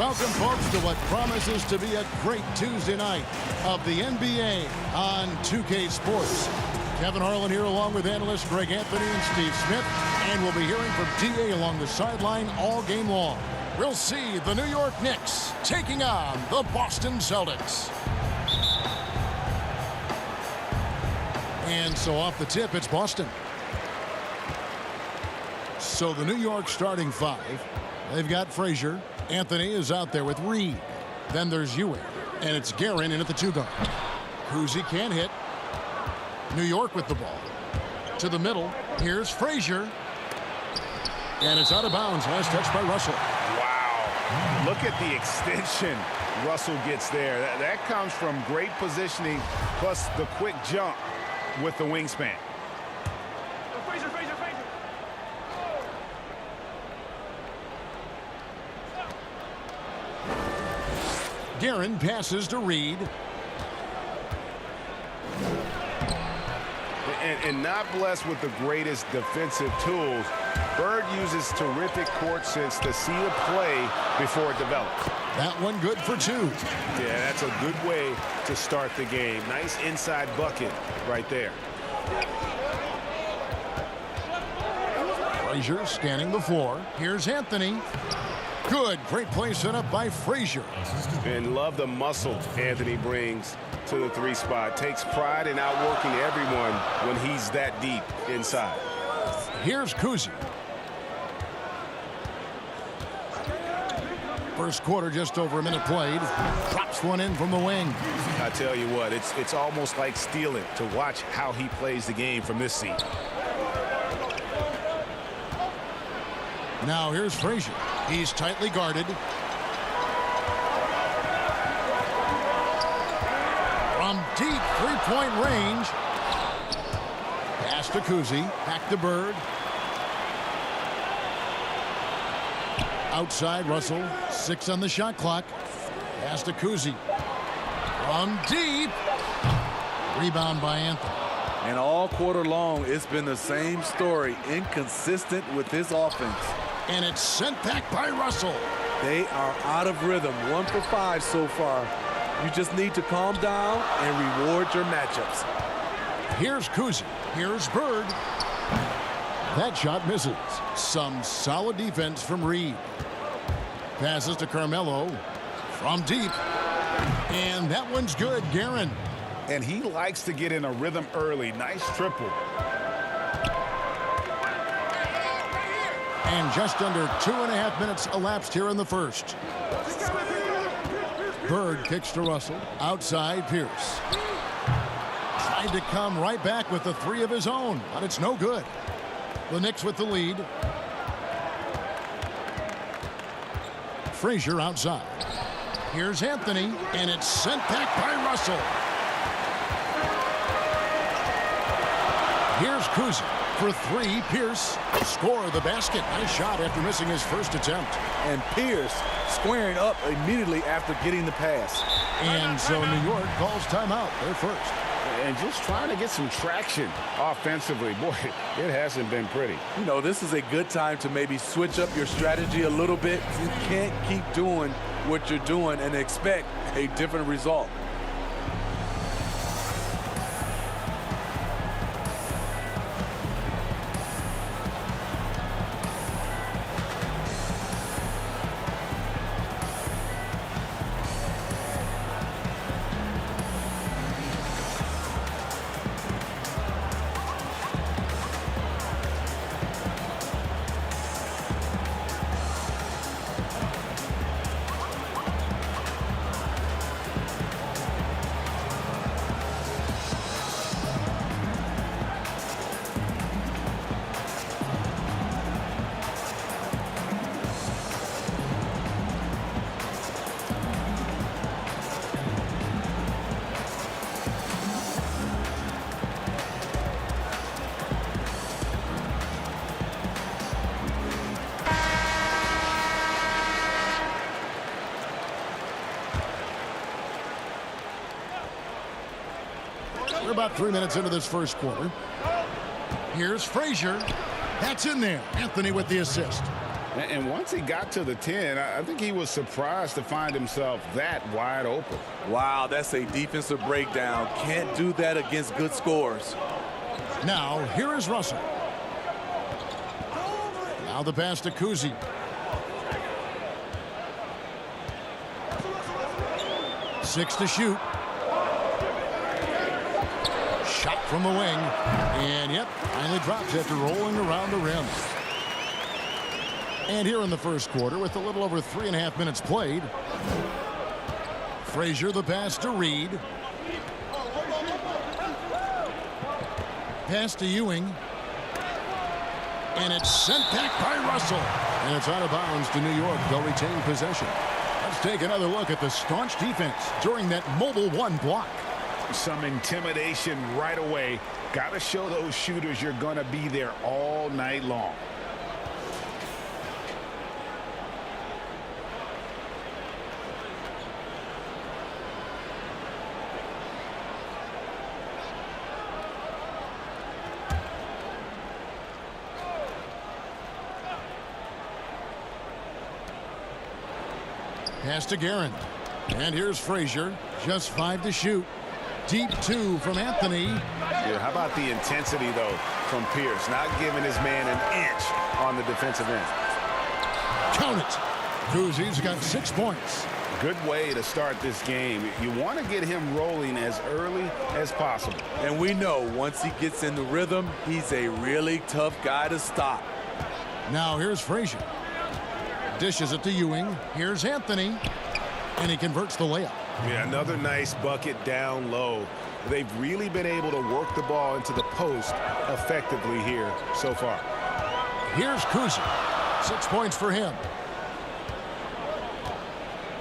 Welcome, folks, to what promises to be a great Tuesday night of the NBA on 2K Sports. Kevin Harlan here along with analysts Greg Anthony and Steve Smith, and we'll be hearing from DA along the sideline all game long. We'll see the New York Knicks taking on the Boston Celtics. And so off the tip, it's Boston. So the New York starting five. They've got Frazier. Anthony is out there with Reed. Then there's Ewing. And it's Guerin in at the two-guard. Kuzi can't hit. New York with the ball. To the middle. Here's Frazier. And it's out of bounds. Last touch by Russell. Wow. Look at the extension Russell gets there. That comes from great positioning plus the quick jump with the wingspan. Frazier. Guerin passes to Reed. And not blessed with the greatest defensive tools. Bird uses terrific court sense to see the play before it develops. That one good for two. Yeah, that's a good way to start the game. Nice inside bucket right there. Frazier scanning the floor. Here's Anthony. Good. Great play set up by Frazier. And love the muscle Anthony brings to the three spot. Takes pride in outworking everyone when he's that deep inside. Here's Kuzi. First quarter, just over a minute played. Drops one in from the wing. I tell you what, it's almost like stealing to watch how he plays the game from this seat. Now here's Frazier. He's tightly guarded. From deep three-point range. Pass to Kuzi. Back to Bird. Outside, Russell. 6 on the shot clock. Pass to Kuzi. From deep. Rebound by Anthony. And all quarter long, it's been the same story. Inconsistent with his offense. And it's sent back by Russell. They are out of rhythm. 1 for 5 so far. You just need to calm down and reward your matchups. Here's Kuzi. Here's Bird. That shot misses. Some solid defense from Reed. Passes to Carmelo. From deep. And that one's good. Guerin. And he likes to get in a rhythm early. Nice triple. And just under 2.5 minutes elapsed here in the first. Bird kicks to Russell. Outside, Pierce. Tried to come right back with the three of his own, but it's no good. The Knicks with the lead. Frazier outside. Here's Anthony, and it's sent back by Russell. Here's Kuzi. For three, Pierce score the basket. Nice shot after missing his first attempt. And Pierce squaring up immediately after getting the pass. And so New York calls timeout. They're first. And just trying to get some traction offensively. Boy, it hasn't been pretty. You know, this is a good time to maybe switch up your strategy a little bit. You can't keep doing what you're doing and expect a different result. We're about 3 minutes into this first quarter. Here's Frazier. That's in there. Anthony with the assist. And once he got to the 10, I think he was surprised to find himself that wide open. Wow, that's a defensive breakdown. Can't do that against good scores. Now, here is Russell. Now the pass to Kuzi. Six to shoot. Shot from the wing. And yep, finally drops after rolling around the rim. And here in the first quarter, with a little over 3.5 minutes played, Frazier the pass to Reed. Pass to Ewing. And it's sent back by Russell. And it's out of bounds to New York. They'll retain possession. Let's take another look at the staunch defense during that mobile one block. Some intimidation right away. Got to show those shooters you're going to be there all night long. Pass to Guerin. And here's Frazier. Just 5 to shoot. Deep 2 from Anthony. Yeah, how about the intensity, though, from Pierce? Not giving his man an inch on the defensive end. Count it. Kuzi's got 6 points. Good way to start this game. You want to get him rolling as early as possible. And we know once he gets in the rhythm, he's a really tough guy to stop. Now here's Frazier. Dishes it to Ewing. Here's Anthony. And he converts the layup. Yeah, another nice bucket down low. They've really been able to work the ball into the post effectively here so far. Here's Kuzi. 6 points for him.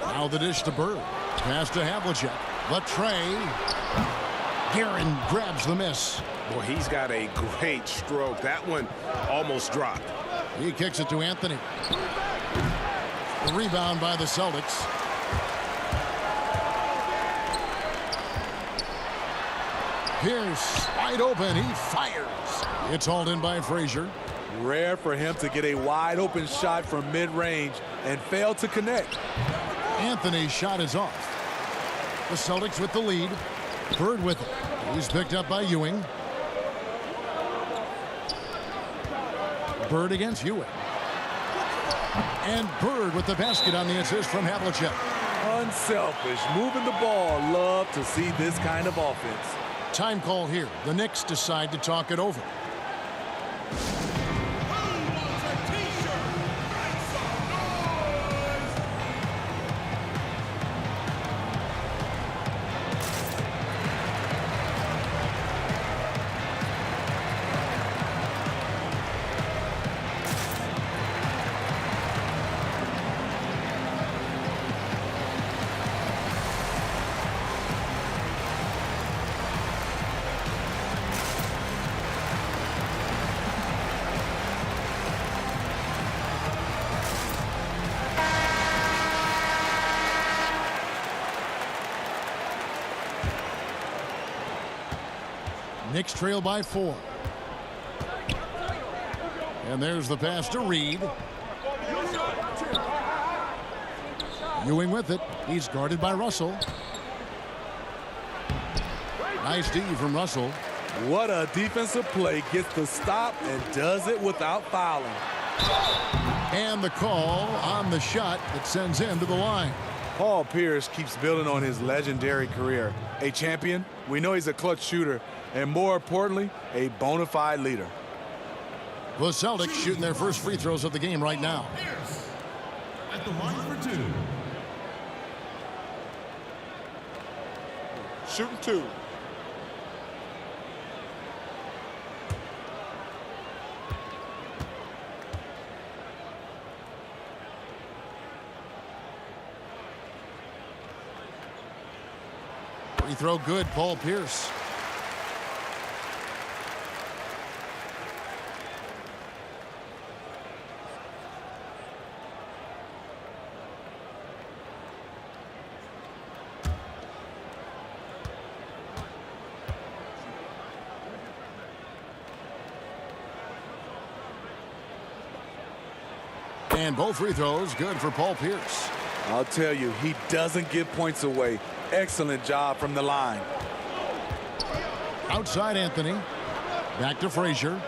Now the dish to Bird. Pass to Havlicek. Latrey. Guerin grabs the miss. Boy, he's got a great stroke. That one almost dropped. He kicks it to Anthony. The rebound by the Celtics. Pierce wide open. He fires. It's hauled in by Frazier. Rare for him to get a wide open shot from mid-range and fail to connect. Anthony's shot is off. The Celtics with the lead. Bird with it. He's picked up by Ewing. Bird against Ewing. And Bird with the basket on the assist from Havlicek. Unselfish, moving the ball. Love to see this kind of offense. Time call here. The Knicks decide to talk it over. Knicks trail by 4. And there's the pass to Reed. Ewing with it. He's guarded by Russell. Nice D from Russell. What a defensive play. Gets the stop and does it without fouling. And the call on the shot that sends him to the line. Paul Pierce keeps building on his legendary career. A champion, we know he's a clutch shooter, and more importantly, a bona fide leader. The Celtics shooting their first free throws of the game right now. Pierce at the line for 2. Shooting 2. Free throw good, Paul Pierce. And both free throws good for Paul Pierce. I'll tell you, he doesn't give points away. Excellent job from the line. Outside Anthony. Back to Frazier.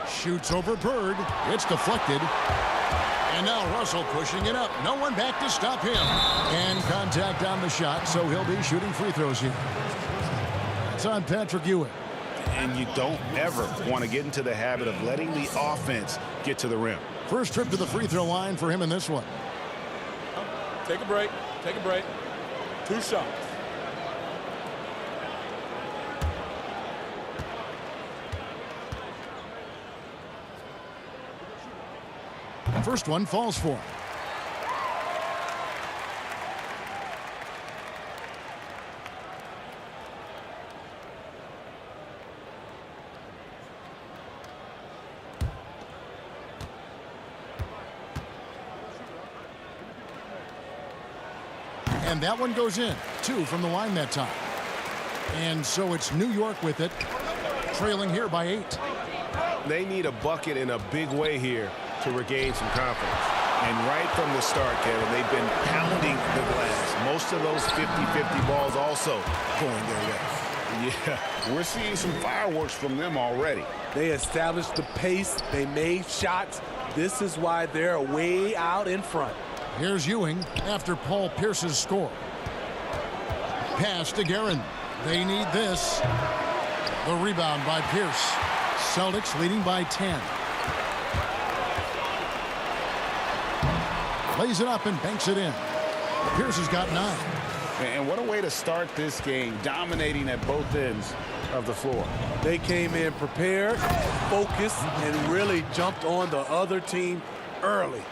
Shoots over Bird. It's deflected. And now Russell pushing it up. No one back to stop him. And contact on the shot, so he'll be shooting free throws here. It's on Patrick Ewing. And you don't ever want to get into the habit of letting the offense get to the rim. First trip to the free throw line for him in this one. Take a break. Take a break. 2 shots. First one falls for him. And that one goes in. 2 from the line that time. And so it's New York with it, trailing here by 8. They need a bucket in a big way here to regain some confidence. And right from the start, Kevin, they've been pounding the glass. Most of those 50-50 balls also going their way. Yeah, we're seeing some fireworks from them already. They established the pace. They made shots. This is why they're way out in front. Here's Ewing after Paul Pierce's score. Pass to Guerin. They need this. The rebound by Pierce. Celtics leading by 10. Lays it up and banks it in. Pierce has got 9. And what a way to start this game, dominating at both ends of the floor. They came in prepared, focused, and really jumped on the other team early.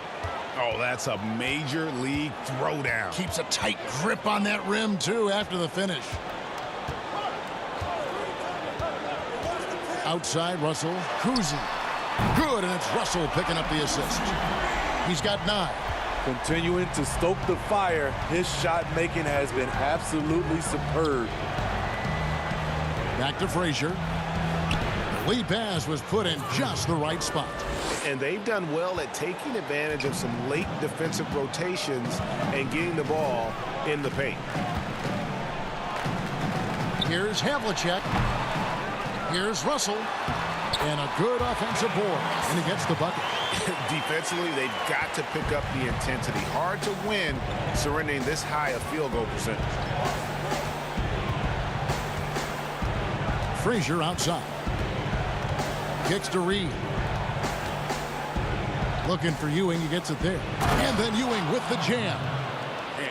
Oh, that's a major league throwdown. Keeps a tight grip on that rim, too, after the finish. Outside, Russell. Kuzi. Good, and it's Russell picking up the assist. He's got 9. Continuing to stoke the fire, his shot making has been absolutely superb. Back to Frazier. The lead pass was put in just the right spot. And they've done well at taking advantage of some late defensive rotations and getting the ball in the paint. Here's Havlicek. Here's Russell. And a good offensive board. And he gets the bucket. Defensively, they've got to pick up the intensity. Hard to win surrendering this high a field goal percentage. Frazier outside. Kicks to Reed. Looking for Ewing. He gets it there. And then Ewing with the jam.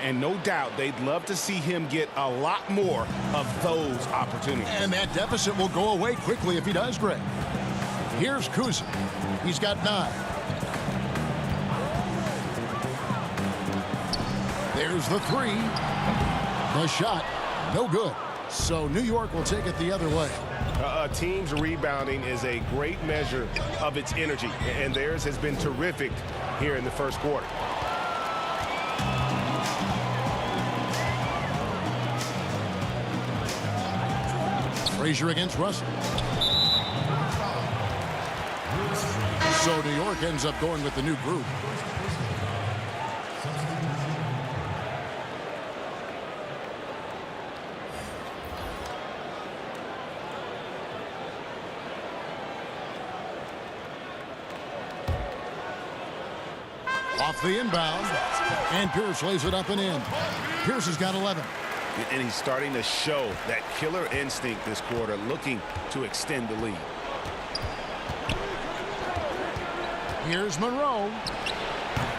And no doubt they'd love to see him get a lot more of those opportunities. And that deficit will go away quickly if he does, Greg. Here's Kuzi. He's got 9. There's the 3. The shot, no good. So New York will take it the other way. A team's rebounding is a great measure of its energy, and theirs has been terrific here in the first quarter. Frazier against Russell. So New York ends up going with the new group. Off the inbound, and Pierce lays it up and in. Pierce has got 11. And he's starting to show that killer instinct this quarter, looking to extend the lead. Here's Monroe.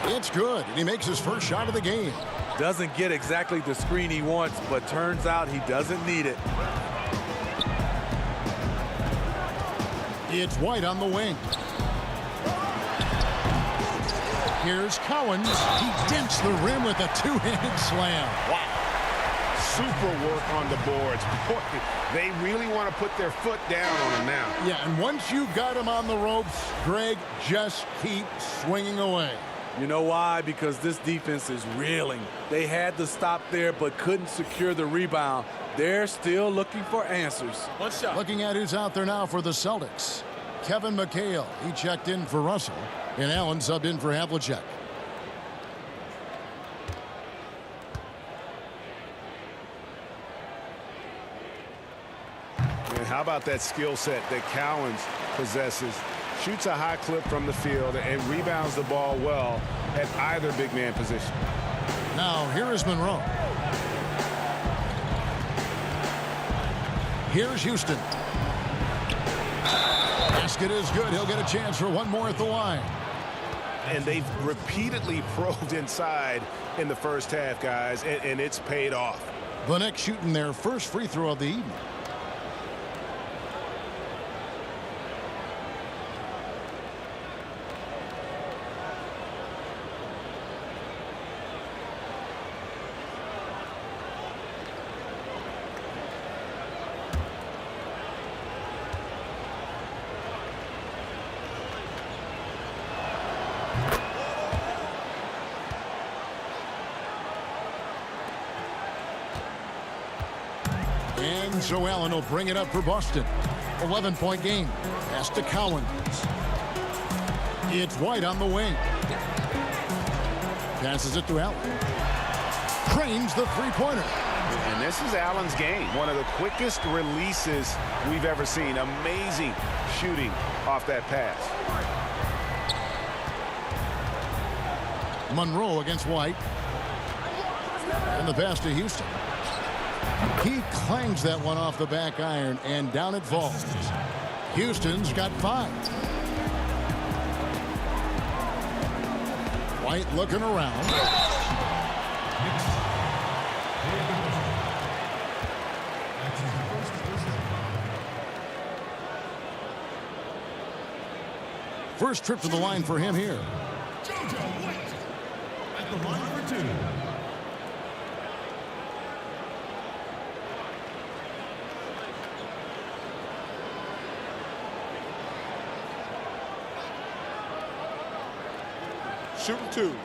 It's good, and he makes his first shot of the game. Doesn't get exactly the screen he wants, but turns out he doesn't need it. It's White on the wing. Here's Cowens. He dents the rim with a two-handed slam. Wow. Super work on the boards. Boy, they really want to put their foot down on him now. Yeah, and once you've got him on the ropes, Greg, just keep swinging away. You know why? Because this defense is reeling. They had to stop there but couldn't secure the rebound. They're still looking for answers. One shot. Looking at who's out there now for the Celtics. Kevin McHale. He checked in for Russell. And Allen subbed in for Havlicek. And how about that skill set that Cowens possesses? Shoots a high clip from the field and rebounds the ball well at either big man position. Now here is Monroe. Here's Houston. Basket is good. He'll get a chance for one more at the line. And they've repeatedly probed inside in the first half, guys, and it's paid off. The Knicks shooting their first free throw of the evening. And so Allen will bring it up for Boston. 11-point game. Pass to Cowens. It's White on the wing. Passes it to Allen. Cranes the three-pointer. And this is Allen's game. One of the quickest releases we've ever seen. Amazing shooting off that pass. Monroe against White. And the pass to Houston. He clangs that one off the back iron, and down it falls. Houston's got 5. White looking around. First trip to the line for him here. At the line for 2. Shooting 2.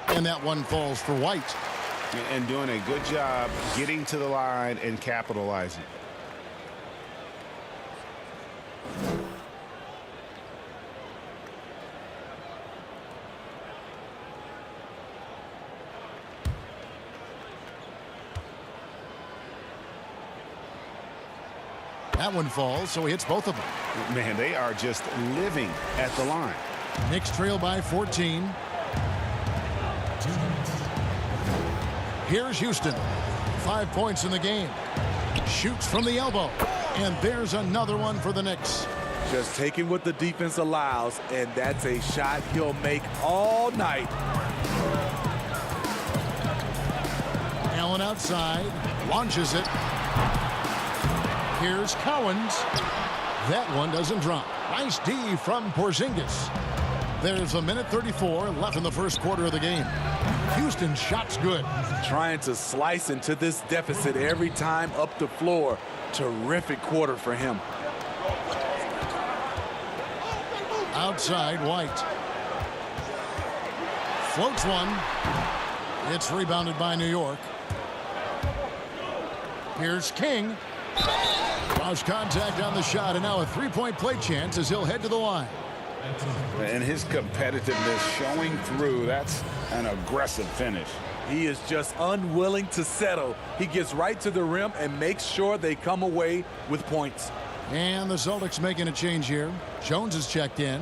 And that one falls for White. And doing a good job getting to the line and capitalizing. That one falls, so he hits both of them. Man, they are just living at the line. Knicks trail by 14. Here's Houston. 5 points in the game. Shoots from the elbow. And there's another one for the Knicks. Just taking what the defense allows, and that's a shot he'll make all night. Allen outside. Launches it. Here's Cowens. That one doesn't drop. Nice D from Porzingis. There's 1:34 left in the first quarter of the game. Houston's shot's good. Trying to slice into this deficit every time up the floor. Terrific quarter for him. Outside, White. Floats one. It's rebounded by New York. Here's King. Lost contact on the shot, and now a three-point play chance as he'll head to the line. And his competitiveness showing through. That's an aggressive finish. He is just unwilling to settle. He gets right to the rim and makes sure they come away with points. And the Celtics making a change here. Jones is checked in.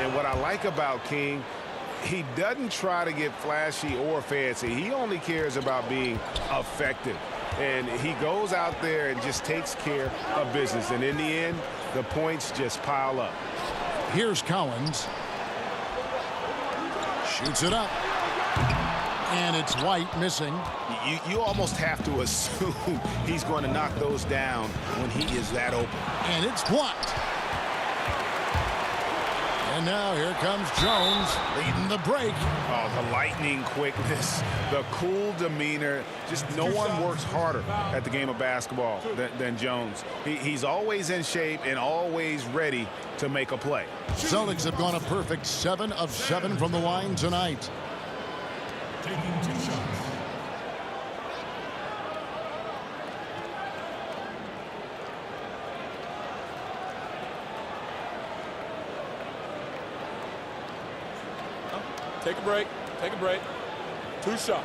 And what I like about King, he doesn't try to get flashy or fancy. He only cares about being effective. And he goes out there and just takes care of business. And in the end, the points just pile up. Here's Cowens. Shoots it up. And it's White missing. You almost have to assume he's going to knock those down when he is that open. And it's blocked. And now here comes Jones leading the break. Oh, the lightning quickness, the cool demeanor. Just no one works harder at the game of basketball than Jones. He's always in shape and always ready to make a play. Celtics have gone a perfect 7 of 7 from the line tonight. Taking 2 shots. Take a break. Take a break. 2 shots.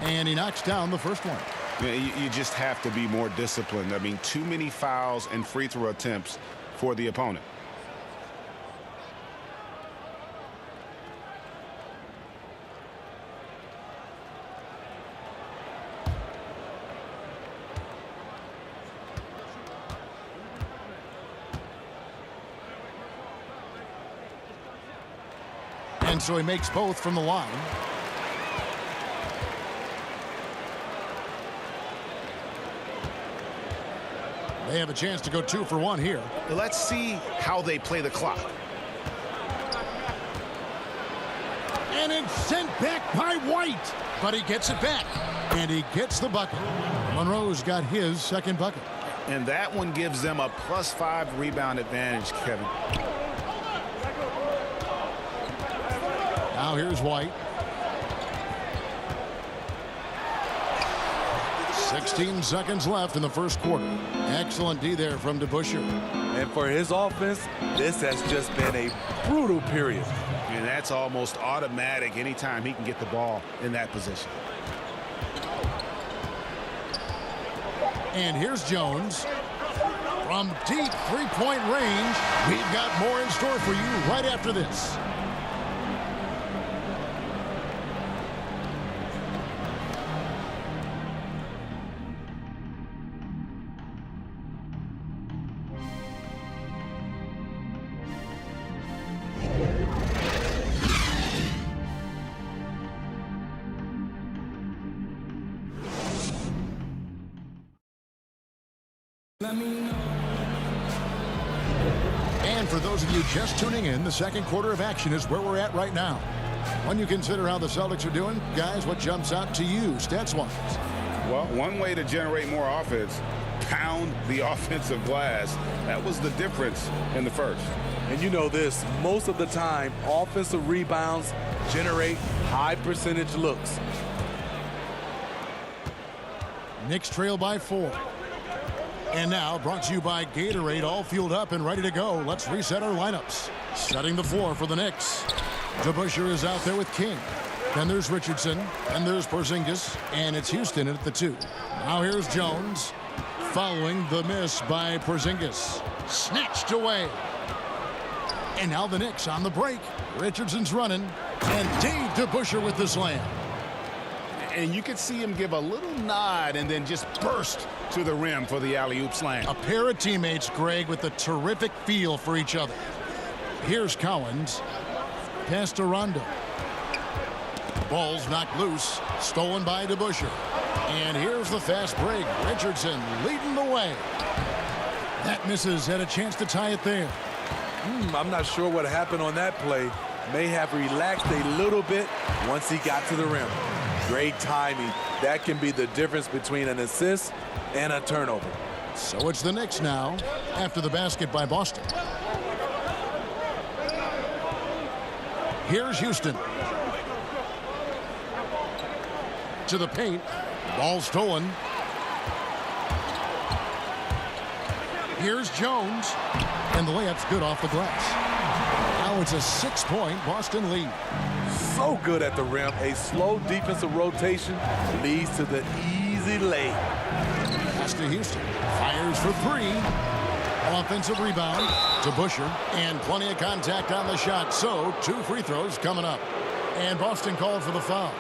And he knocks down the first one. You just have to be more disciplined. I mean, too many fouls and free throw attempts for the opponent. And so he makes both from the line. They have a chance to go 2 for 1 here. Let's see how they play the clock. And it's sent back by White. But he gets it back. And he gets the bucket. Monroe's got his second bucket. And that one gives them a +5 rebound advantage, Kevin. Now here's White. 16 seconds left in the first quarter. Excellent D there from DeBusschere. And for his offense, this has just been a brutal period. And that's almost automatic anytime he can get the ball in that position. And here's Jones. From deep three-point range, we've got more in store for you right after this. And for those of you just tuning in, the second quarter of action is where we're at right now. When you consider how the Celtics are doing, guys, what jumps out to you stats-wise? Well, one way to generate more offense, pound the offensive glass. That was the difference in the first. And you know this, most of the time, offensive rebounds generate high percentage looks. Knicks trail by 4. And now, brought to you by Gatorade, all fueled up and ready to go. Let's reset our lineups. Setting the floor for the Knicks. DeBusschere is out there with King. Then there's Richardson. And there's Porzingis. And it's Houston at the 2. Now here's Jones. Following the miss by Porzingis. Snatched away. And now the Knicks on the break. Richardson's running. And Dave DeBusschere with the slam. And you could see him give a little nod and then just burst to the rim for the alley-oop slam. A pair of teammates, Greg, with a terrific feel for each other. Here's Collins. Pass to Rondo. Ball's knocked loose. Stolen by DeBusschere. And here's the fast break. Richardson leading the way. That misses. Had a chance to tie it there. I'm not sure what happened on that play. May have relaxed a little bit once he got to the rim. Great timing. That can be the difference between an assist and a turnover. So it's the Knicks now after the basket by Boston. Here's Houston. To the paint. Ball stolen. Here's Jones. And the layup's good off the glass. Now it's a 6-point Boston lead. So good at the rim. A slow defensive rotation leads to the easy lay. Pass to Houston. Fires for 3. Offensive rebound to DeBusschere. And plenty of contact on the shot. So 2 free throws coming up. And Boston called for the foul.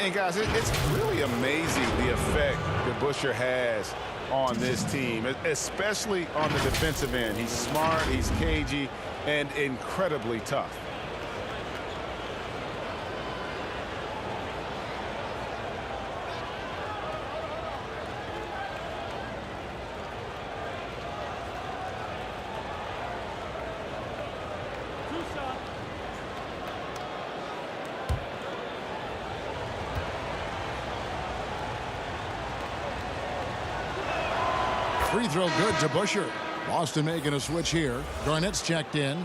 And guys, it's really amazing the effect that DeBusschere has on this team, especially on the defensive end. He's smart, he's cagey, and incredibly tough. Free throw good to Busher. Boston making a switch here. Garnett's checked in.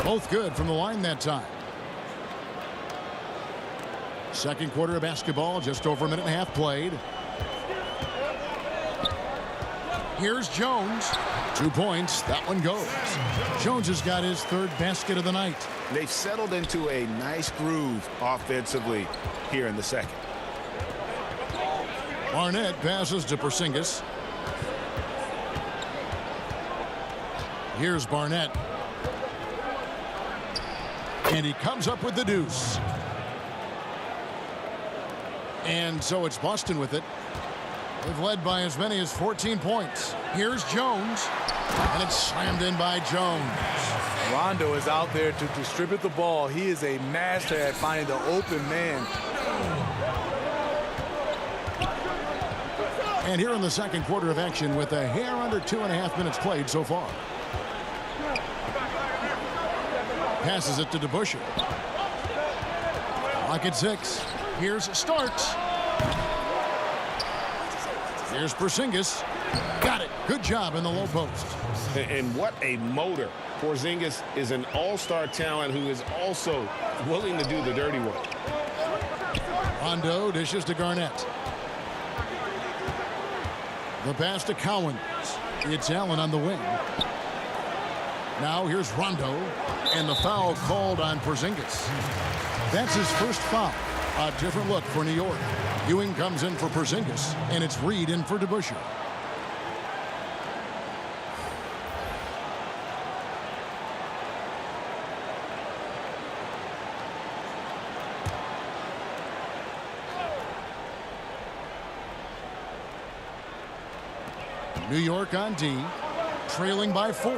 Both good from the line that time. Second quarter of basketball, just over a minute and a half played. Here's Jones. 2 points. That one goes. Jones has got his third basket of the night. They've settled into a nice groove offensively here in the second. Barnett passes to Porzingis. Here's Barnett. And he comes up with the deuce. And so it's Boston with it. They've led by as many as 14 points. Here's Jones. And it's slammed in by Jones. Rondo is out there to distribute the ball. He is a master at finding the open man. And here in the second quarter of action with a hair under 2.5 minutes played so far. Passes it to DeBusschere. Clock at 6. Here's Starks. Here's Porzingis. Got it. Good job in the low post. And what a motor. Porzingis is an all-star talent who is also willing to do the dirty work. Rondo dishes to Garnett. The pass to Cowens. It's Allen on the wing. Now here's Rondo. And the foul called on Porzingis. That's his first foul. A different look for New York. Ewing comes in for Porzingis. And it's Reed in for DeBusschere. New York on D, trailing by 4.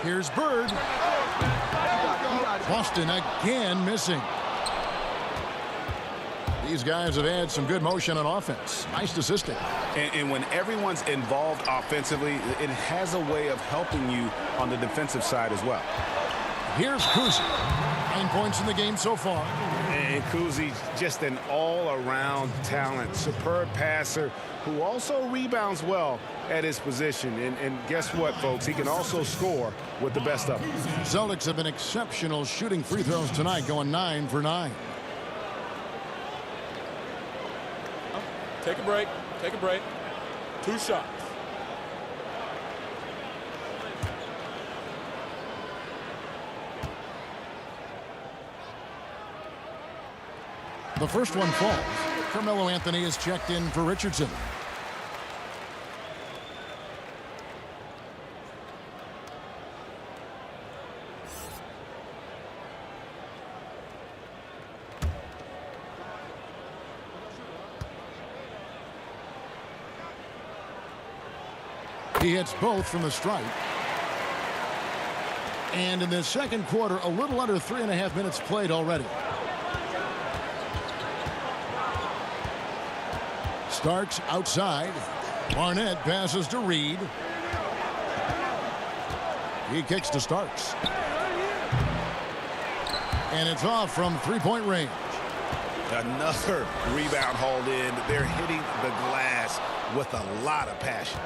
Here's Bird. Boston again missing. These guys have had some good motion on offense. Nice assisting. And when everyone's involved offensively, it has a way of helping you on the defensive side as well. Here's Kuzi. 9 points in the game so far. And Kuzi, just an all-around talent, superb passer who also rebounds well at his position. And guess what, folks? He can also score with the best of them. Celtics have been exceptional shooting free throws tonight, going 9 for 9. Take a break. Take a break. 2 shots. The first one falls. Carmelo Anthony is checked in for Richardson. He hits both from the stripe. And in the second quarter, a little under 3.5 minutes played already. Starks outside. Barnett passes to Reed. He kicks to Starks. And it's off from three-point range. Another rebound hauled in. They're hitting the glass with a lot of passion.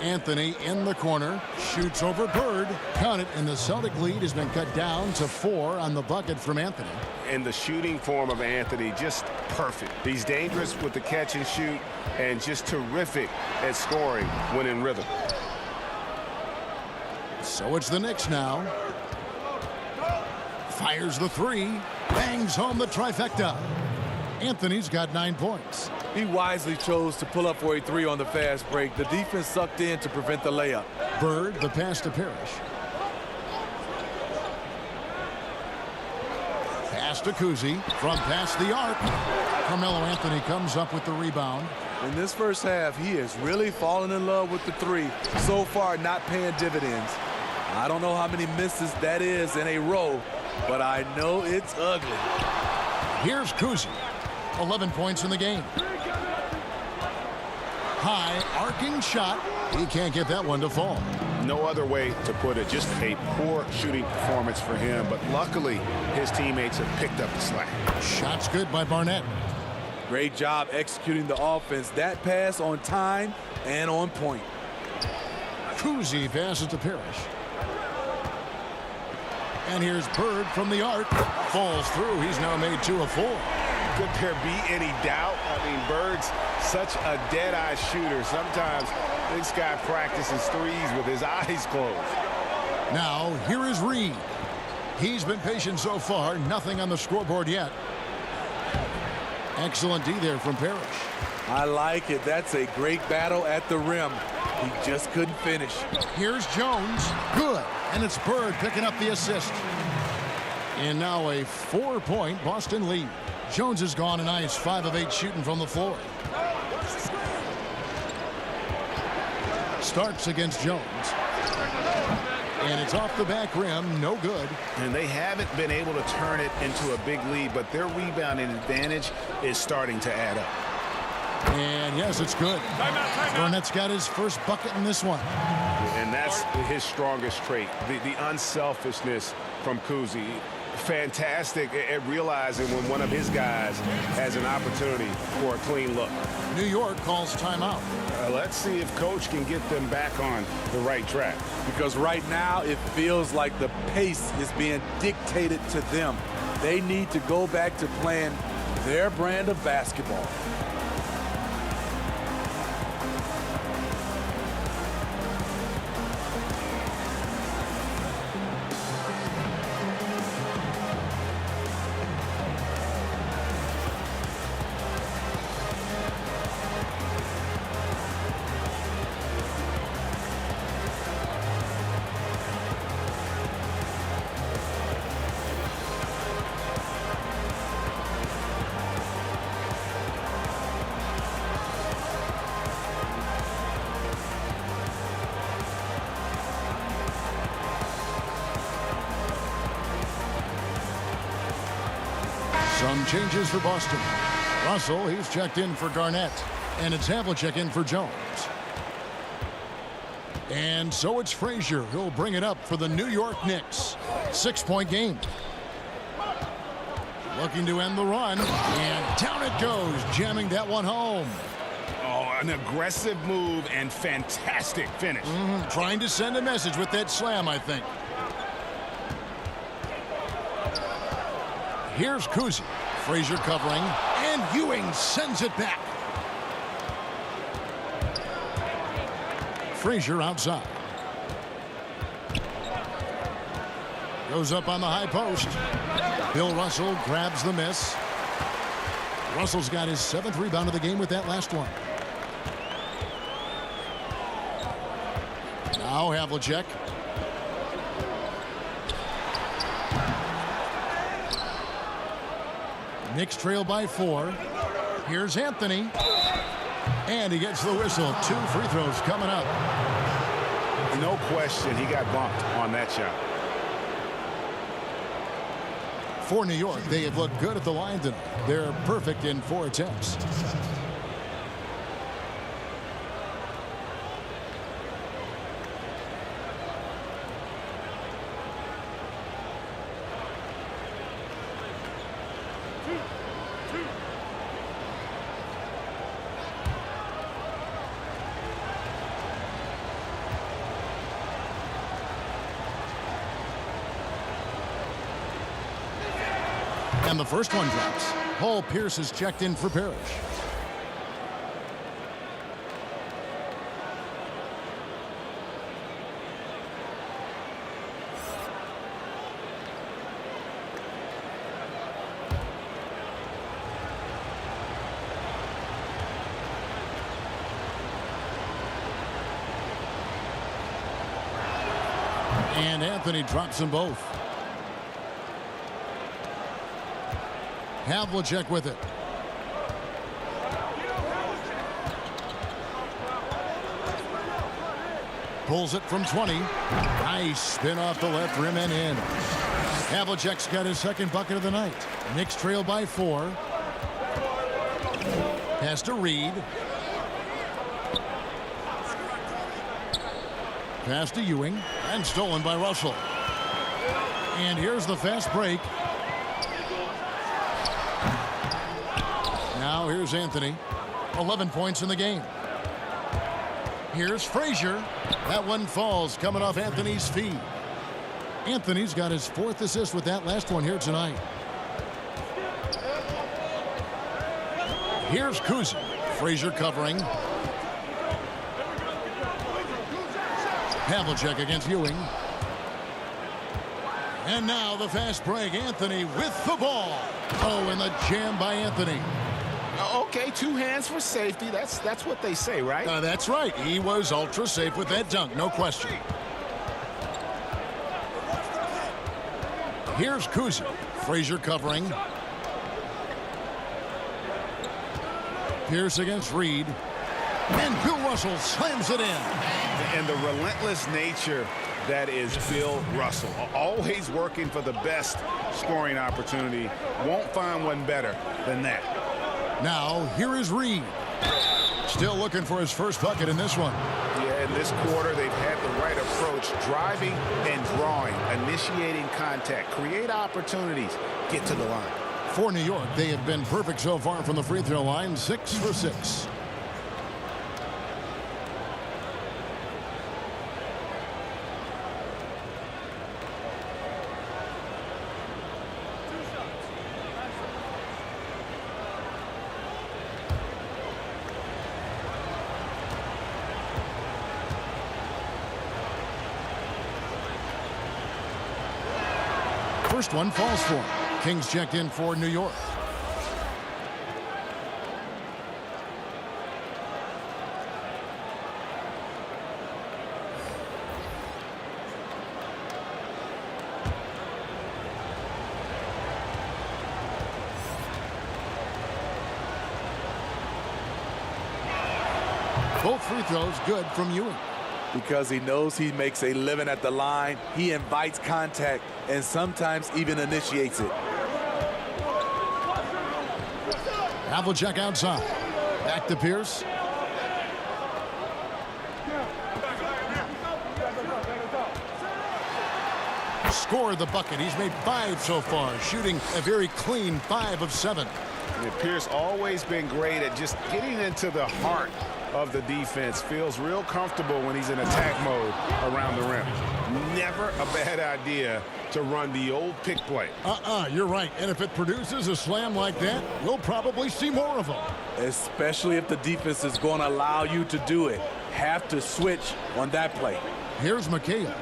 Anthony in the corner, shoots over Bird. Count it, and the Celtic lead has been cut down to 4 on the bucket from Anthony. And the shooting form of Anthony, just perfect. He's dangerous with the catch and shoot and just terrific at scoring when in rhythm. So it's the Knicks now. Fires the 3, bangs home the trifecta. Anthony's got 9 points. He wisely chose to pull up for a 3 on the fast break. The defense sucked in to prevent the layup. Bird, the pass to Parrish. Pass to Kuzi from past the arc. Carmelo Anthony comes up with the rebound. In this first half, he is really falling in love with the 3. So far, not paying dividends. I don't know how many misses that is in a row, but I know it's ugly. Here's Kuzi. 11 points in the game. High arcing shot. He can't get that one to fall. No other way to put it. Just a poor shooting performance for him. But luckily, his teammates have picked up the slack. Shot's good by Barnett. Great job executing the offense. That pass on time and on point. Kuzi passes to Parrish. And here's Bird from the arc. Falls through. He's now made 2 of 4. Could there be any doubt? I mean, Bird's such a dead-eye shooter. Sometimes this guy practices threes with his eyes closed. Now, here is Reed. He's been patient so far. Nothing on the scoreboard yet. Excellent D there from Parrish. I like it. That's a great battle at the rim. He just couldn't finish. Here's Jones. Good. And it's Bird picking up the assist. And now a 4-point Boston lead. Jones has gone a nice 5 of 8 shooting from the floor. Starks against Jones. And it's off the back rim. No good. And they haven't been able to turn it into a big lead, but their rebounding advantage is starting to add up. And yes, it's good. Barnett's got his first bucket in this one. And that's his strongest trait, the unselfishness from Kuzi. Fantastic at realizing when one of his guys has an opportunity for a clean look. New York calls timeout. Let's see if Coach can get them back on the right track. Because right now it feels like the pace is being dictated to them. They need to go back to playing their brand of basketball. Some changes for Boston. Russell, he's checked in for Garnett. And it's Havlicek in for Jones. And so it's Frazier who'll bring it up for the New York Knicks. 6-point game. Looking to end the run. And down it goes, jamming that one home. Oh, an aggressive move and fantastic finish. Trying to send a message with that slam, I think. Here's Kuzi. Frazier covering. And Ewing sends it back. Frazier outside. Goes up on the high post. Bill Russell grabs the miss. Russell's got his 7th rebound of the game with that last one. Now Havlicek. Knicks trail by 4. Here's Anthony. And he gets the whistle. 2 free throws coming up. No question, he got bumped on that shot. For New York, they have looked good at the line tonight. They're perfect in 4 attempts. And the first one drops. Paul Pierce is checked in for Parrish. And Anthony drops them both. Havlicek with it. Pulls it from 20. Nice spin off the left rim and in. Havlicek's got his second bucket of the night. Knicks trail by 4. Pass to Reed. Pass to Ewing. And stolen by Russell. And here's the fast break. Now here's Anthony. 11 points in the game. Here's Frazier. That one falls coming off Anthony's feet. Anthony's got his 4th assist with that last one here tonight. Here's Kuzma. Frazier covering. Havlicek against Ewing. And now the fast break. Anthony with the ball. Oh, and the jam by Anthony. Okay, 2 hands for safety. That's what they say, right? That's right. He was ultra safe with that dunk, no question. Here's Kuzma. Frazier covering. Pierce against Reed. And Bill Russell slams it in. And the relentless nature that is Bill Russell. Always working for the best scoring opportunity. Won't find one better than that. Now, here is Reed. Still looking for his first bucket in this one. Yeah, in this quarter, they've had the right approach. Driving and drawing. Initiating contact. Create opportunities. Get to the line. For New York, they have been perfect so far from the free throw line. 6 for 6. First one falls for him. Kings checked in for New York. Both free throws good from Ewing. Because he knows he makes a living at the line, he invites contact and sometimes even initiates it. Havlicek outside. Back to Pierce. Scored the bucket. He's made 5 so far, shooting a very clean 5 of 7. And Pierce always been great at just getting into the heart of the defense. Feels real comfortable when he's in attack mode around the rim. Never a bad idea to run the old pick play. You're right. And if it produces a slam like that, we'll probably see more of them. Especially if the defense is going to allow you to do it. Have to switch on that play. Here's McHale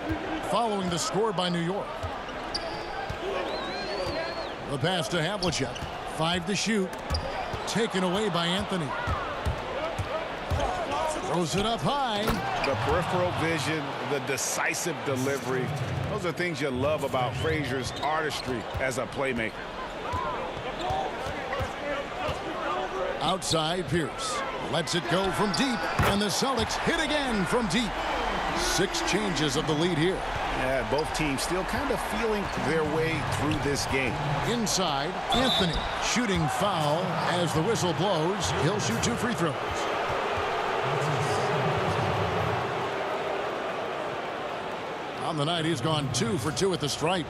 following the score by New York. The pass to Havlicek. 5 to shoot. Taken away by Anthony. Throws it up high. The peripheral vision, the decisive delivery. Those are things you love about Frazier's artistry as a playmaker. Outside Pierce. Lets it go from deep. And the Celtics hit again from deep. 6 changes of the lead here. Yeah, both teams still kind of feeling their way through this game. Inside, Anthony shooting foul as the whistle blows. He'll shoot 2 free throws. On the night, he's gone 2 for 2 at the stripe.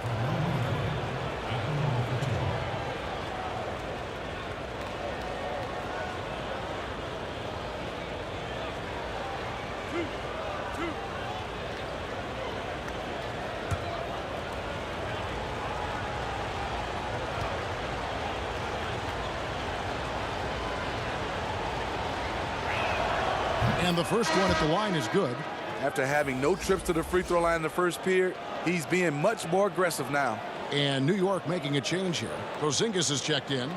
And the first one at the line is good. After having no trips to the free throw line in the first period, he's being much more aggressive now. And New York making a change here. Porzingis is checked in.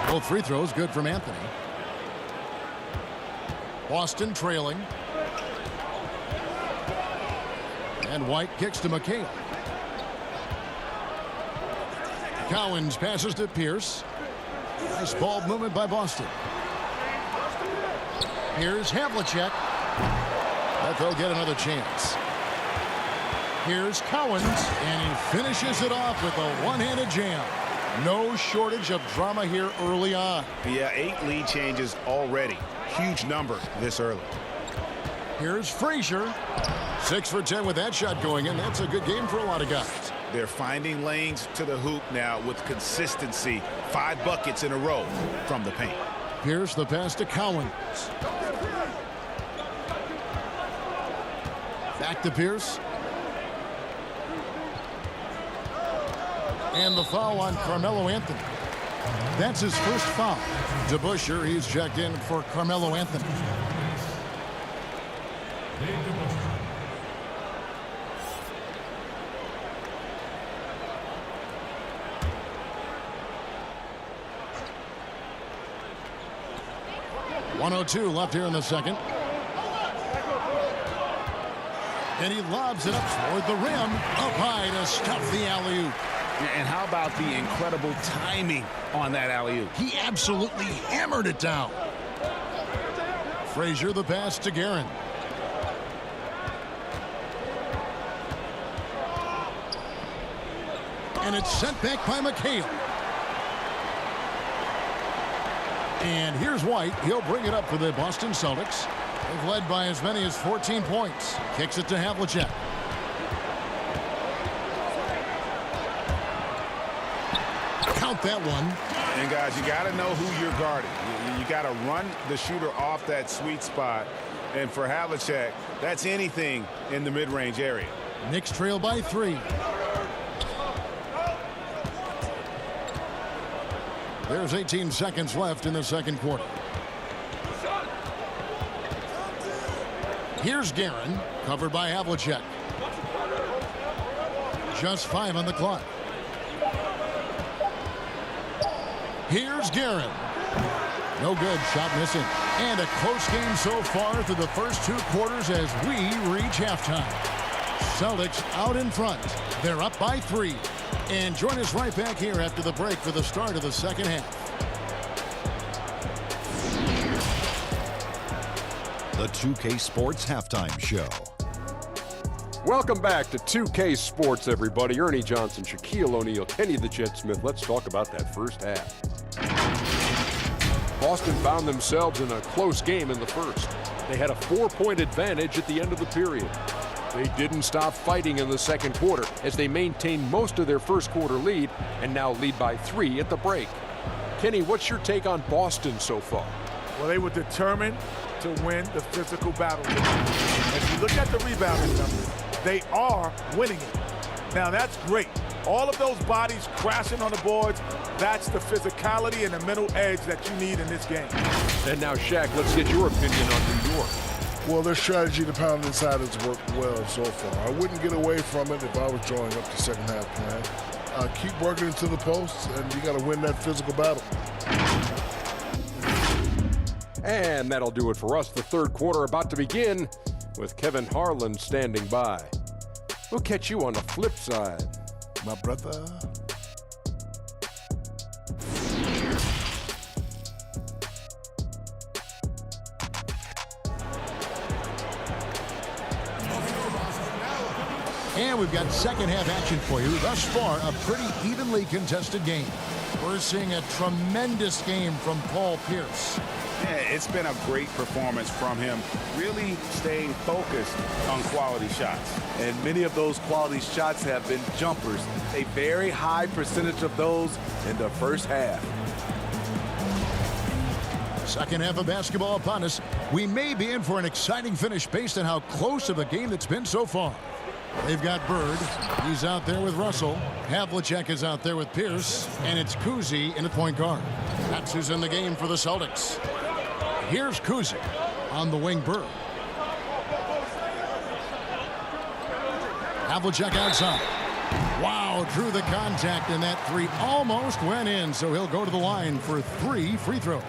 Both free throws good from Anthony. Boston trailing. And White kicks to McHale. Cowens passes to Pierce. Nice ball movement by Boston. Here's Havlicek. But they'll get another chance. Here's Cowens, and he finishes it off with a one-handed jam. No shortage of drama here early on. Yeah, 8 lead changes already. Huge number this early. Here's Frazier. 6 for 10 with that shot going in. That's a good game for a lot of guys. They're finding lanes to the hoop now with consistency. 5 buckets in a row from the paint. Pierce the pass to Cowens. Back to Pierce. And the foul on Carmelo Anthony. That's his first foul. DeBusschere, he's checked in for Carmelo Anthony. .102 left here in the second. And he lobs it up toward the rim. Up high to stuff the alley-oop. And how about the incredible timing on that alley-oop? He absolutely hammered it down. Frazier the pass to Guerin. And it's sent back by McHale. And here's White. He'll bring it up for the Boston Celtics. They've led by as many as 14 points. Kicks it to Havlicek. Count that one. And guys, you got to know who you're guarding. You got to run the shooter off that sweet spot. And for Havlicek, that's anything in the mid-range area. Knicks trail by 3. There's 18 seconds left in the second quarter. Here's Guerin, covered by Havlicek. Just 5 on the clock. Here's Guerin. No good. Shot missing. And a close game so far through the first 2 quarters as we reach halftime. Celtics out in front. They're up by 3. And join us right back here after the break for the start of the second half. The 2K Sports Halftime Show. Welcome back to 2K Sports, everybody. Ernie Johnson, Shaquille O'Neal, Kenny the Jet Smith. Let's talk about that first half. Boston found themselves in a close game in the first. They had a 4-point advantage at the end of the period. They didn't stop fighting in the second quarter as they maintained most of their first quarter lead and now lead by 3 at the break. Kenny, what's your take on Boston so far? Well, they were determined to win the physical battle. If you look at the rebounding numbers, they are winning it. Now, that's great. All of those bodies crashing on the boards, that's the physicality and the mental edge that you need in this game. And now, Shaq, let's get your opinion on New York. Well, their strategy to pound inside has worked well so far. I wouldn't get away from it if I was drawing up the second half plan. Keep working into the posts, and you got to win that physical battle. And that'll do it for us. The third quarter about to begin with Kevin Harlan standing by. We'll catch you on the flip side. My brother. And we've got second half action for you. Thus far, a pretty evenly contested game. We're seeing a tremendous game from Paul Pierce. Yeah, it's been a great performance from him, really staying focused on quality shots. And many of those quality shots have been jumpers. A very high percentage of those in the first half. Second half of basketball upon us. We may be in for an exciting finish based on how close of a game that's been so far. They've got Bird. He's out there with Russell. Havlicek is out there with Pierce. And it's Kuzi in the point guard. That's who's in the game for the Celtics. Here's Kuzi on the wing. Bird. Havlicek outside. Wow, drew the contact, and that 3 almost went in, so he'll go to the line for 3 free throws.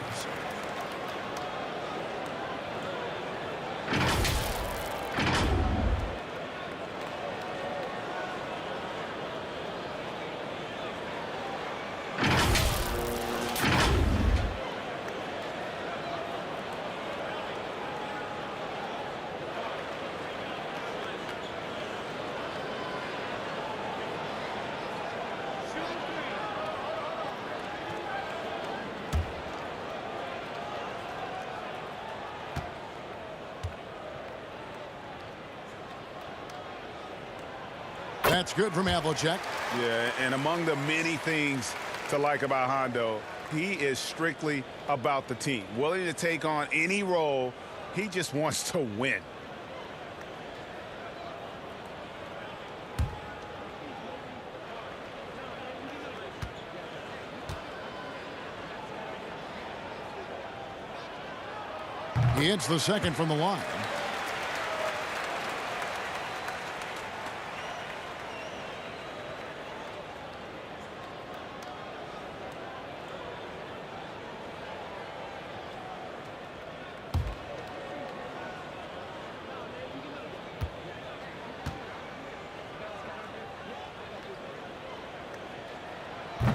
That's good from Havlicek. Yeah, and among the many things to like about Hondo, he is strictly about the team. Willing to take on any role. He just wants to win. He hits the second from the line.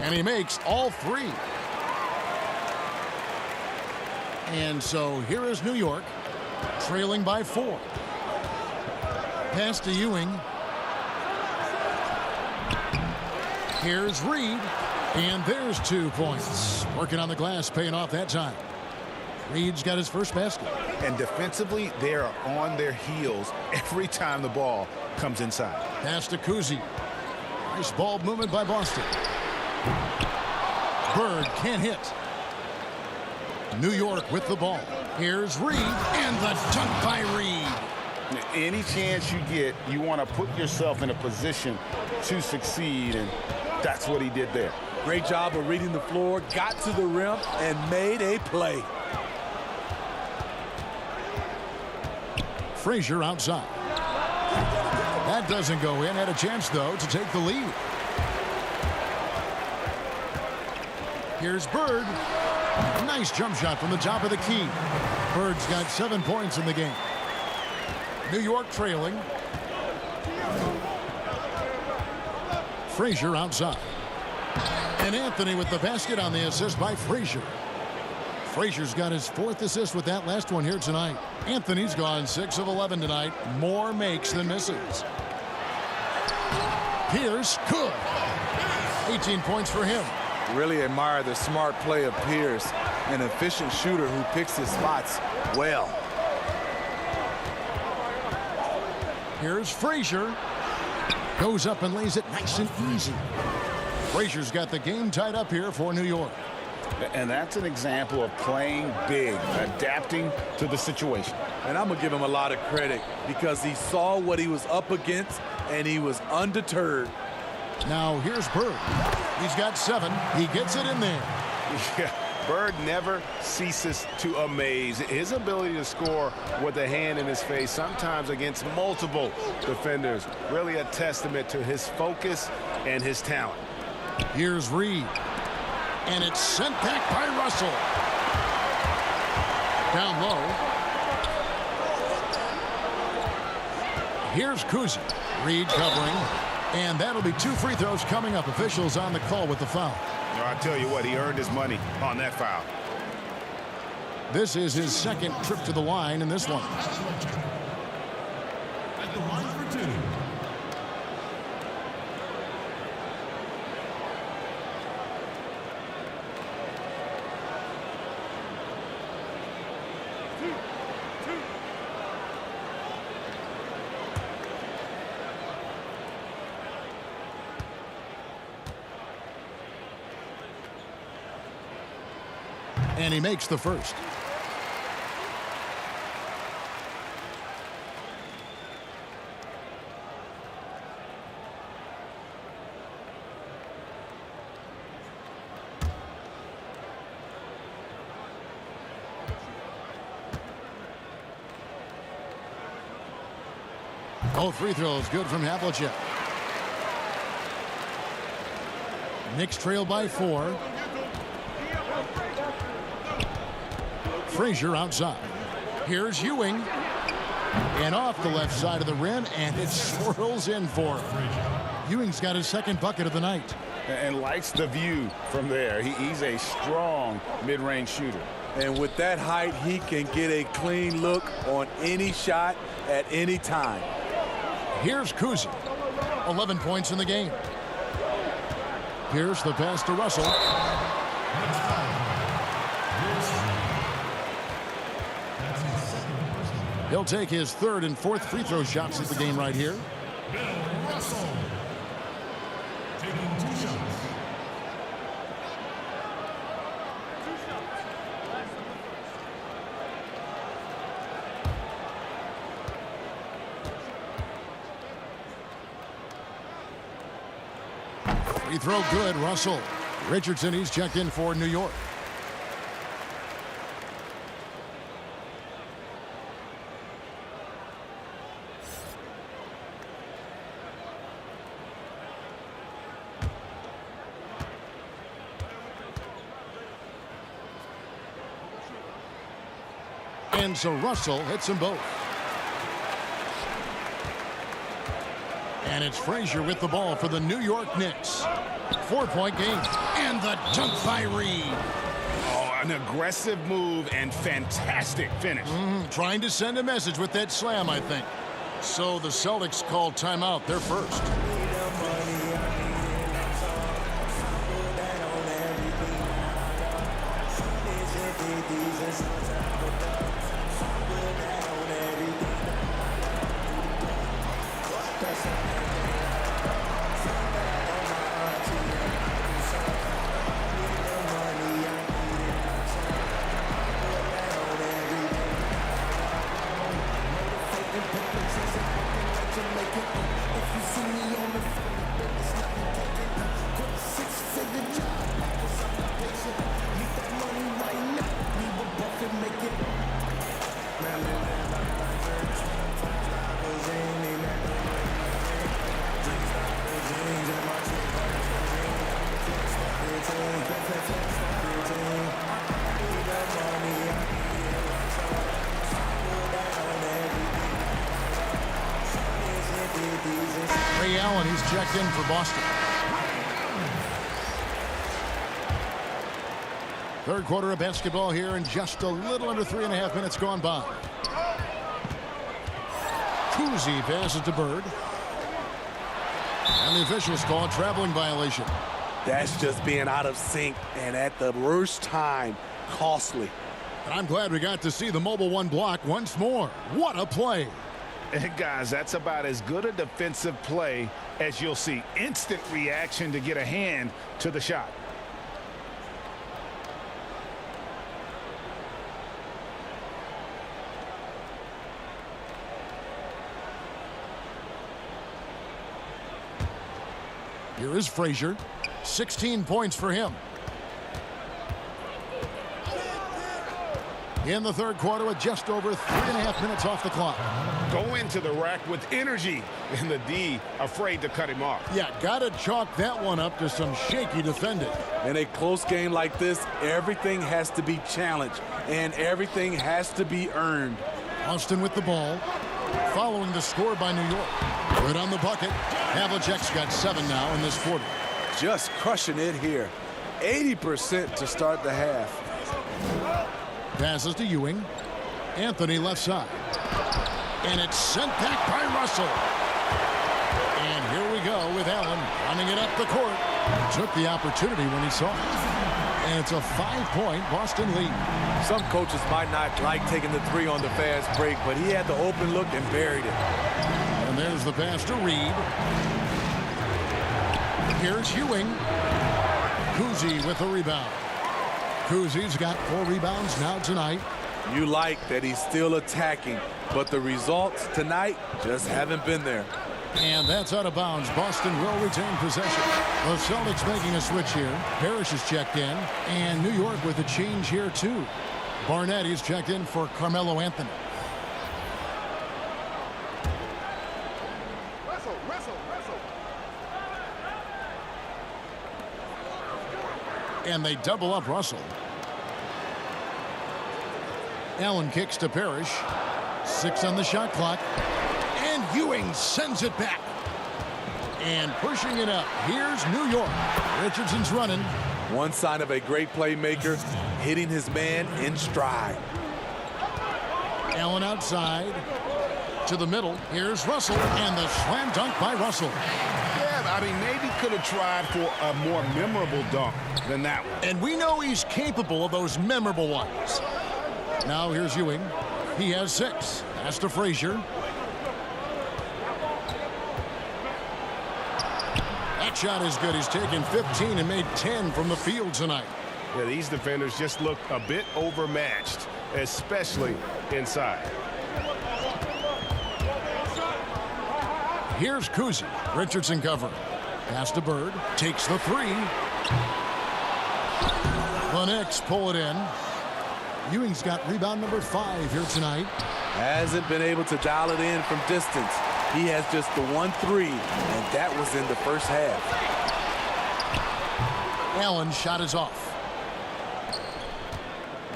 And he makes all three. And so here is New York, trailing by 4. Pass to Ewing. Here's Reed. And there's 2 points. Working on the glass, paying off that time. Reed's got his first basket. And defensively, they are on their heels every time the ball comes inside. Pass to Kuzi. Nice ball movement by Boston. Bird can't hit. New York with the ball. Here's Reed, and the dunk by Reed. Any chance you get, you want to put yourself in a position to succeed, and that's what he did there. Great job of reading the floor, got to the rim, and made a play. Frazier outside. That doesn't go in. Had a chance, though, to take the lead. Here's Bird. Nice jump shot from the top of the key. Bird's got 7 points in the game. New York trailing. Frazier outside. And Anthony with the basket on the assist by Frazier. Frazier's got his 4th assist with that last one here tonight. Anthony's gone 6 of 11 tonight. More makes than misses. Pierce, good. 18 points for him. Really admire the smart play of Pierce, an efficient shooter who picks his spots well. Here's Frazier. Goes up and lays it nice and easy. Frazier's got the game tied up here for New York. And that's an example of playing big, adapting to the situation. And I'm going to give him a lot of credit because he saw what he was up against and he was undeterred. Now here's Bird. He's got 7. He gets it in there. Yeah, Bird never ceases to amaze. His ability to score with a hand in his face, sometimes against multiple defenders, really a testament to his focus and his talent. Here's Reed. And it's sent back by Russell. Down low. Here's Kuzi. Reed covering. And that'll be 2 free throws coming up. Officials on the call with the foul. I tell you what, he earned his money on that foul. This is his 2nd trip to the line in this one. At the line for 2. And he makes the first. Both free throws good from Havlicek. Knicks trail by 4. Frazier outside. Here's Ewing. And off the left side of the rim, and it swirls in for him. Ewing's got his 2nd bucket of the night. And likes the view from there. He's a strong mid-range shooter. And with that height, he can get a clean look on any shot at any time. Here's Kuzi. 11 points in the game. Pierce the pass to Russell. He'll take his 3rd and 4th free throw shots at the game right here. Free throw good, Russell. Richardson, he's checked in for New York. And so Russell hits them both. And it's Frazier with the ball for the New York Knicks. 4-point game. And the dunk by Reed. Oh, an aggressive move and fantastic finish. Trying to send a message with that slam, I think. So the Celtics called timeout. They're first. Ray Allen, he's checked in for Boston. Third quarter of basketball here, and just a little under 3.5 minutes gone by. Kuzi passes to Bird. And the officials call a traveling violation. That's just being out of sync, and at the worst time, costly. And I'm glad we got to see the mobile one block once more. What a play. And guys, that's about as good a defensive play as you'll see. Instant reaction to get a hand to the shot. Here is Frazier. 16 points for him. In the third quarter with just over 3.5 minutes off the clock. Go into the rack with energy, and the D afraid to cut him off. Yeah, got to chalk that one up to some shaky defending. In a close game like this, everything has to be challenged, and everything has to be earned. Austin with the ball. Following the score by New York. Good on the bucket. Havlicek's got 7 now in this quarter. Just crushing it here. 80% to start the half. Passes to Ewing. Anthony left side. And it's sent back by Russell. And here we go with Allen running it up the court. Took the opportunity when he saw it. And it's a 5-point Boston lead. Some coaches might not like taking the three on the fast break, but he had the open look and buried it. And there's the pass to Reed. Here's Ewing. Kuzi with the rebound. Kuzi's got 4 rebounds now tonight. You like that he's still attacking, but the results tonight just haven't been there. And that's out of bounds. Boston will retain possession. The Celtics making a switch here. Parrish is checked in. And New York with a change here, too. Barnett is checked in for Carmelo Anthony. And they double up Russell. Allen kicks to Parrish. 6 on the shot clock. And Ewing sends it back. And pushing it up. Here's New York. Richardson's running. One sign of a great playmaker, hitting his man in stride. Allen outside. To the middle. Here's Russell. And the slam dunk by Russell. Yeah, I mean, maybe could have tried for a more memorable dunk than that one. And we know he's capable of those memorable ones. Now here's Ewing. He has 6. Pass to Frazier. That shot is good. He's taken 15 and made 10 from the field tonight. Yeah, these defenders just look a bit overmatched, especially inside. Here's Kuzi. Richardson covering. Pass to Bird. Takes the three. The Knicks pull it in. Ewing's got rebound number 5 here tonight. Hasn't been able to dial it in from distance. He has just the 1-3, and that was in the first half. Allen's shot is off.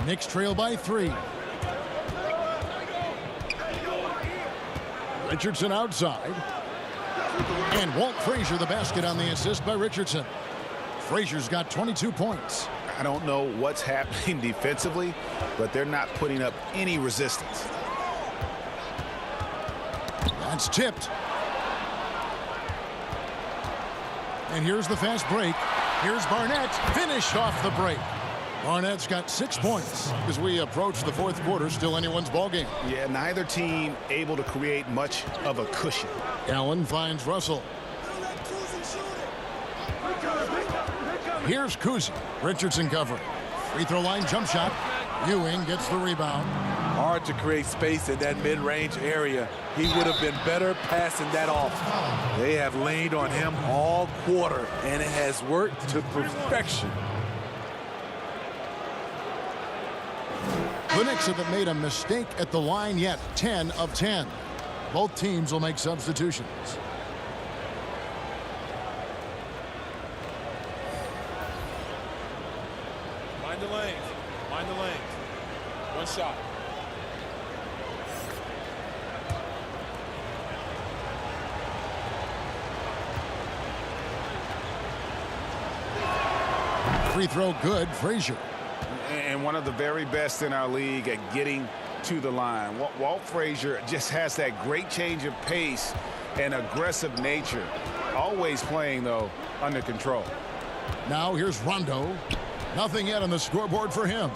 Knicks trail by 3. Richardson outside. And Walt Frazier the basket on the assist by Richardson. Frazier's got 22 points. I don't know what's happening defensively, but they're not putting up any resistance. That's tipped. And here's the fast break. Here's Barnett, finished off the break. Barnett's got 6 points as we approach the fourth quarter. Still anyone's ball game. Yeah, neither team able to create much of a cushion. Allen finds Russell. Here's Kuzi. Richardson covering. Free throw line jump shot. Ewing gets the rebound. Hard to create space in that mid-range area. He would have been better passing that off. They have leaned on him all quarter, and it has worked to perfection. The Knicks haven't made a mistake at the line yet. 10 of 10. Both teams will make substitutions. Mind the lanes. Mind the lanes. One shot. Free throw good. Frazier. And one of the very best in our league at getting to the line. Walt Frazier just has that great change of pace and aggressive nature. Always playing, though, under control. Now here's Rondo. Nothing yet on the scoreboard for him.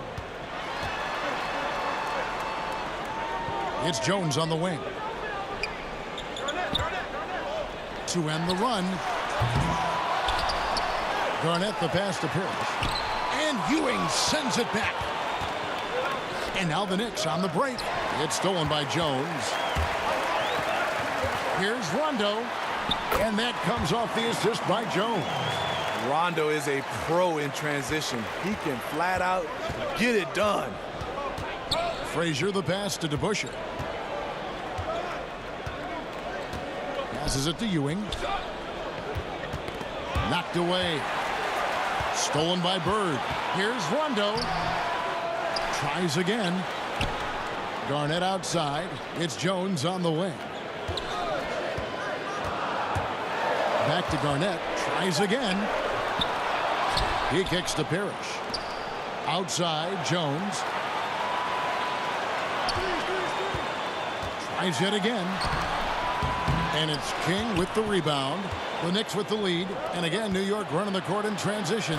It's Jones on the wing. To end the run. Garnett the pass to Pierce. And Ewing sends it back. And now the Knicks on the break. It's stolen by Jones. Here's Rondo. And that comes off the assist by Jones. Rondo is a pro in transition. He can flat out get it done. Frazier the pass to DeBusschere. Passes it to Ewing. Knocked away. Stolen by Bird. Here's Rondo. Tries again. Garnett outside. It's Jones on the wing. Back to Garnett. Tries again. He kicks to Parrish. Outside, Jones. Tries yet again. And it's King with the rebound. The Knicks with the lead. And again, New York running the court in transition.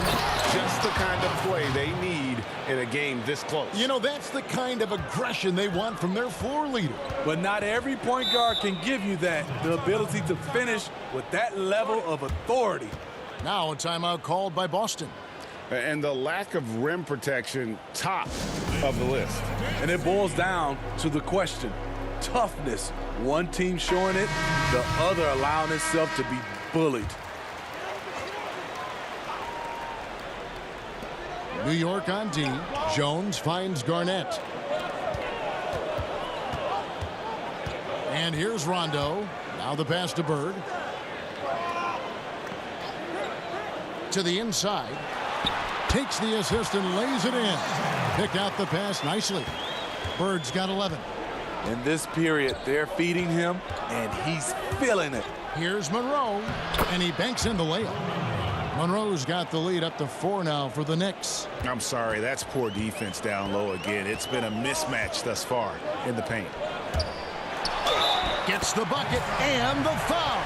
Just the kind of play they need in a game this close. You know, that's the kind of aggression they want from their floor leader. But not every point guard can give you that. The ability to finish with that level of authority. Now a timeout called by Boston. And the lack of rim protection, top of the list. And it boils down to the question. Toughness. One team showing it, the other allowing itself to be bullied. New York on D. Jones finds Garnett. And here's Rondo. Now the pass to Bird. To the inside. Takes the assist and lays it in. Picked out the pass nicely. Bird's got 11. In this period, they're feeding him, and he's feeling it. Here's Monroe, and he banks in the layup. Monroe's got the lead up to 4 now for the Knicks. I'm sorry, that's poor defense down low again. It's been a mismatch thus far in the paint. Gets the bucket and the foul.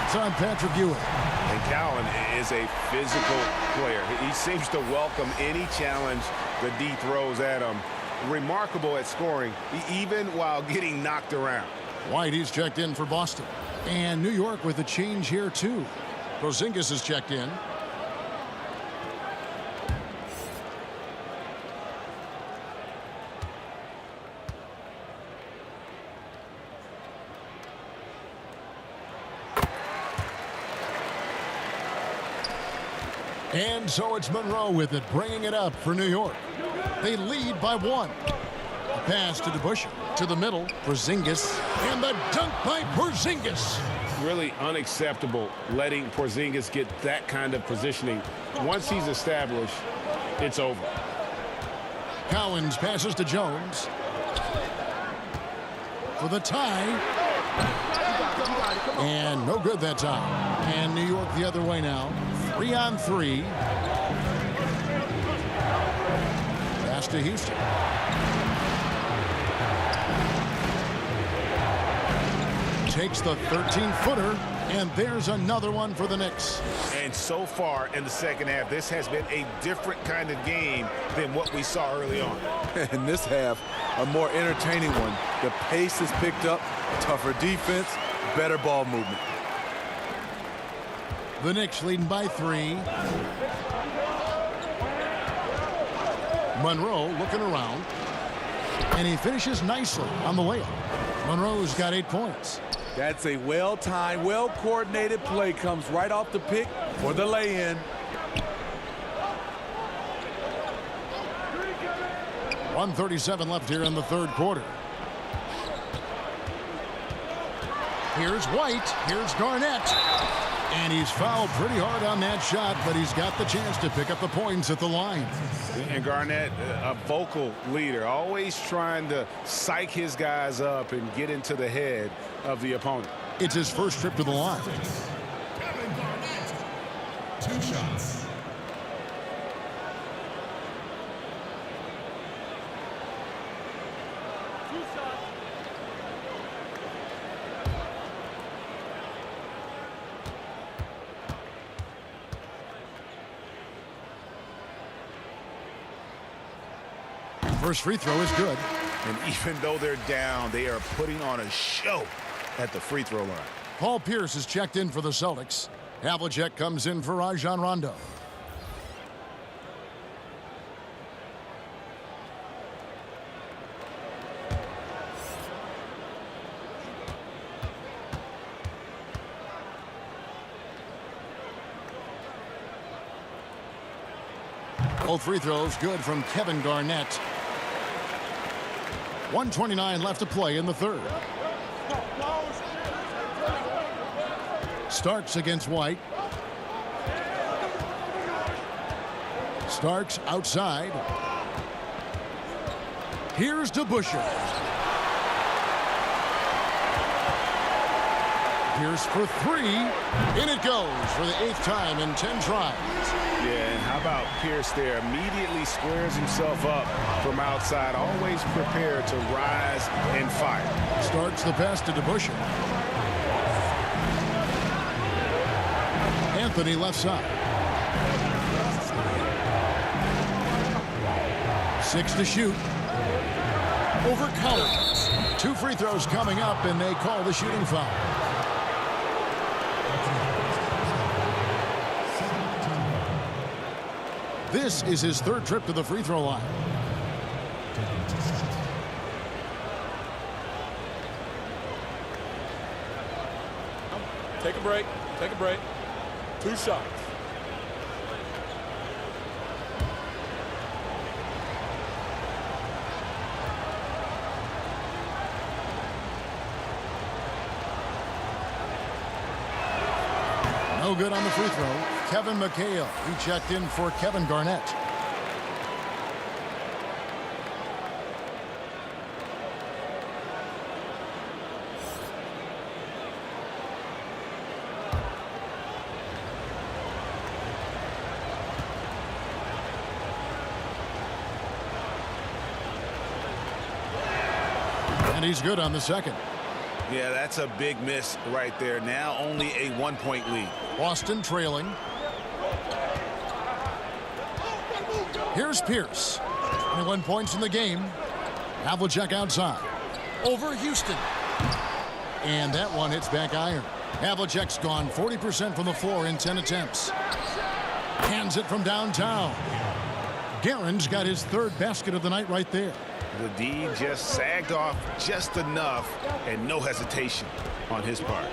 It's on Patrick Ewing. And Cowan is a physical player. He seems to welcome any challenge the D throws at him. Remarkable at scoring, even while getting knocked around. White, he's checked in for Boston. And New York with a change here, too. Porzingis is checked in. And so it's Monroe with it, bringing it up for New York. They lead by 1. A pass to DeBusschere. To the middle, Porzingis. And the dunk by Porzingis. Really unacceptable letting Porzingis get that kind of positioning. Once he's established, it's over. Collins passes to Jones. For the tie. And no good that time. And New York the other way now. 3-on-3. Pass to Houston. Takes the 13-footer, and there's another one for the Knicks. And so far in the second half, this has been a different kind of game than what we saw early on. In this half, a more entertaining one. The pace is picked up, tougher defense, better ball movement. The Knicks leading by 3. Monroe looking around, and he finishes nicely on the layup. Monroe's got 8 points. That's a well-timed, well-coordinated play. Comes right off the pick for the lay-in. .137 left here in the third quarter. Here's White. Here's Garnett. And he's fouled pretty hard on that shot, but he's got the chance to pick up the points at the line. And Garnett, a vocal leader, always trying to psych his guys up and get into the head of the opponent. It's his first trip to the line. Kevin Garnett. 2 shots. First free throw is good. And even though they're down, they are putting on a show at the free throw line. Paul Pierce is checked in for the Celtics. Havlicek comes in for Rajon Rondo. Both free throws good from Kevin Garnett. 1:29 left to play in the third. Starks against White. Starks outside. Here's DeBusschere. Pierce for 3. In it goes for the 8th time in 10 tries. Yeah, and how about Pierce there? Immediately squares himself up from outside, always prepared to rise and fire. Starts the pass to DeBusschere. Anthony left side. 6 to shoot. Over Collins. 2 free throws coming up, and they call the shooting foul. This is his 3rd trip to the free throw line. Take a break. Take a break. 2 shots. No good on the free throw. Kevin McHale, he checked in for Kevin Garnett. And he's good on the second. Yeah, that's a big miss right there. Now only a 1-point lead. Boston trailing. Here's Pierce. 21 points in the game. Havlicek outside. Over Houston. And that one hits back iron. Havlicek's gone 40% from the floor in 10 attempts. Hands it from downtown. Guerin's got his 3rd basket of the night right there. The D just sagged off just enough, and no hesitation on his part.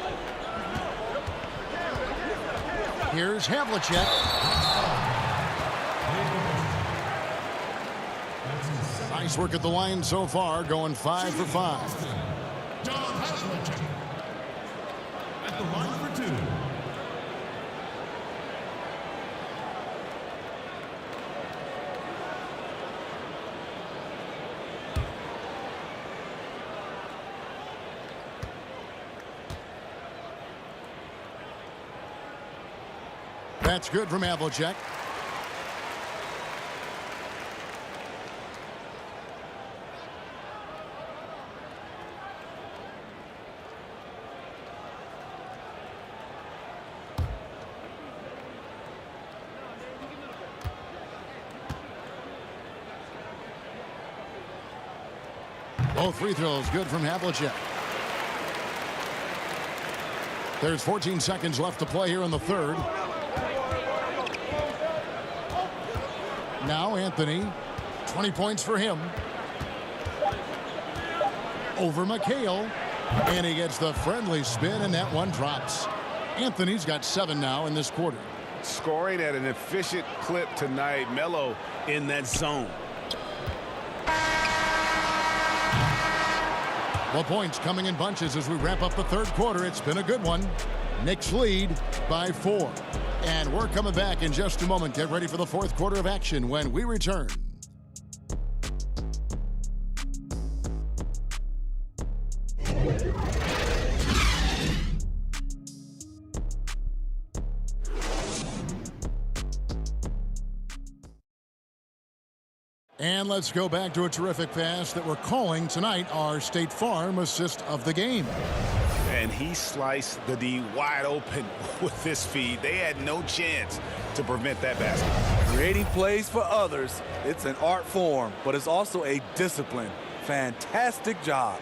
Here's Havlicek. Nice work at the line so far, going 5 for 5. At the line for 2. That's good from Havlicek. Both free throws good from Havlicek. There's 14 seconds left to play here in the third. Now Anthony, 20 points for him. Over McHale, and he gets the friendly spin, and that one drops. Anthony's got 7 now in this quarter. Scoring at an efficient clip tonight. Melo in that zone. Well, points coming in bunches as we wrap up the third quarter. It's been a good one. Knicks lead by 4. And we're coming back in just a moment. Get ready for the fourth quarter of action when we return. And let's go back to a terrific pass that we're calling tonight our State Farm assist of the game. And he sliced the D wide open with this feed. They had no chance to prevent that basket. Creating plays for others, it's an art form, but it's also a discipline. Fantastic job.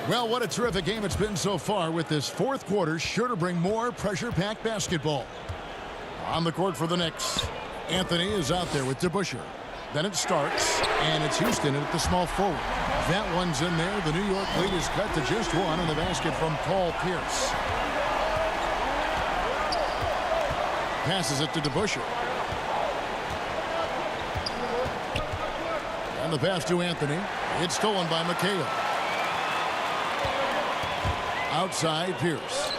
Well, what a terrific game it's been so far, with this fourth quarter sure to bring more pressure-packed basketball. On the court for the Knicks, Anthony is out there with DeBusschere. Then it starts, and it's Houston at the small forward. That one's in there. The New York lead is cut to just 1 in the basket from Paul Pierce. Passes it to DeBusschere. And the pass to Anthony. It's stolen by McHale. Outside, Pierce.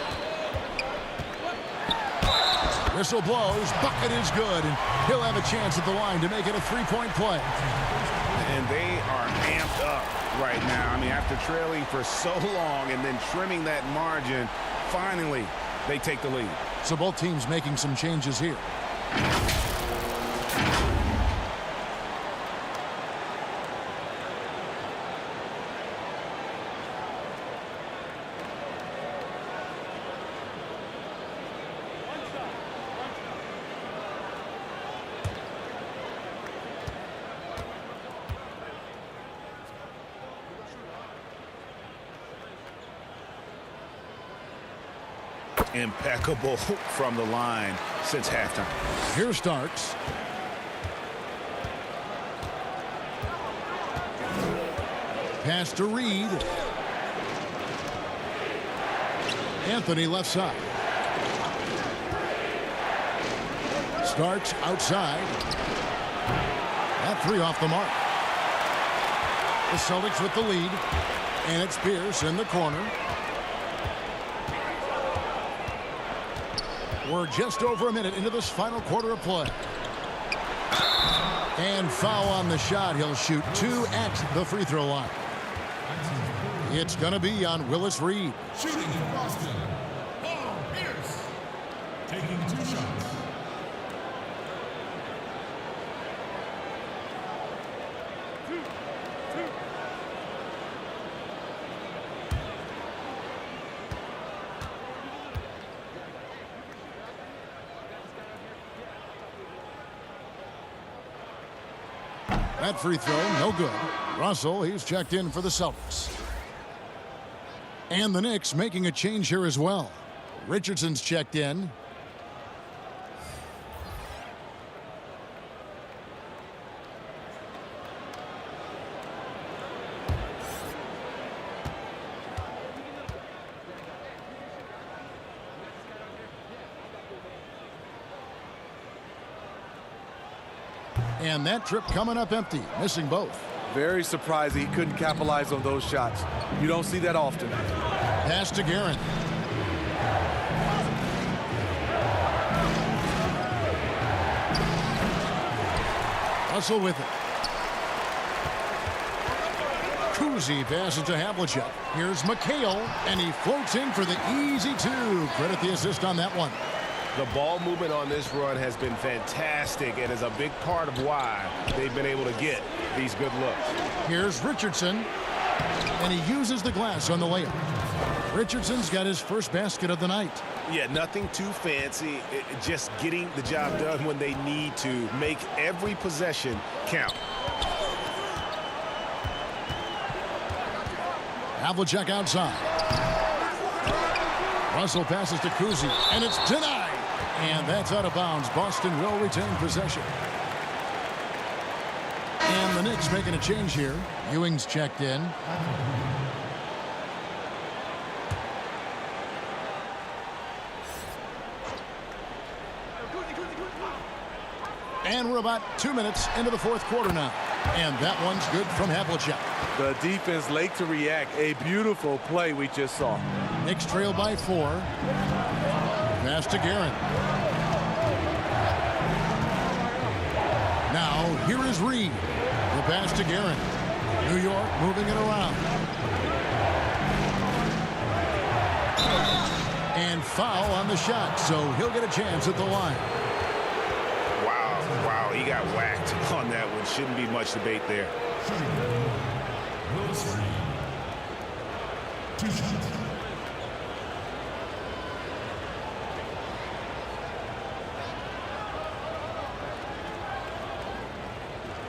Whistle blows. Bucket is good, and he'll have a chance at the line to make it a three-point play. And they are amped up right now. I mean, after trailing for so long and then trimming that margin, finally they take the lead. So both teams making some changes here. Impeccable from the line since halftime. Here Starks. Pass to Reed. Anthony left side. Starks outside. That 3 off the mark. The Celtics with the lead. And it's Pierce in the corner. We're just over a minute into this final quarter of play. And foul on the shot. He'll shoot 2 at the free throw line. It's going to be on Willis Reed. Shooting in Boston, Paul Pierce. Taking 2 shots. That free throw, no good. Russell, he's checked in for the Celtics. And the Knicks making a change here as well. Richardson's checked in. And that trip coming up empty, missing both. Very surprising he couldn't capitalize on those shots. You don't see that often. Pass to Guerin. Russell with it. Kuzi passes to Havlicek. Here's McHale, and he floats in for the easy two. Credit the assist on that one. The ball movement on this run has been fantastic and is a big part of why they've been able to get these good looks. Here's Richardson, and he uses the glass on the layup. Richardson's got his first basket of the night. Yeah, nothing too fancy, just getting the job done when they need to. Make every possession count. Havlicek outside. Russell passes to Kuzi, and it's denied. And that's out of bounds. Boston will retain possession. And the Knicks making a change here. Ewing's checked in. And we're about 2 minutes into the fourth quarter now. And that one's good from Havlicek. The defense late to react. A beautiful play we just saw. Knicks trail by 4. Pass to Guerin. Now, here is Reed. The pass to Guerin. New York moving it around. And foul on the shot, so he'll get a chance at the line. Wow, he got whacked on that one. Shouldn't be much debate there.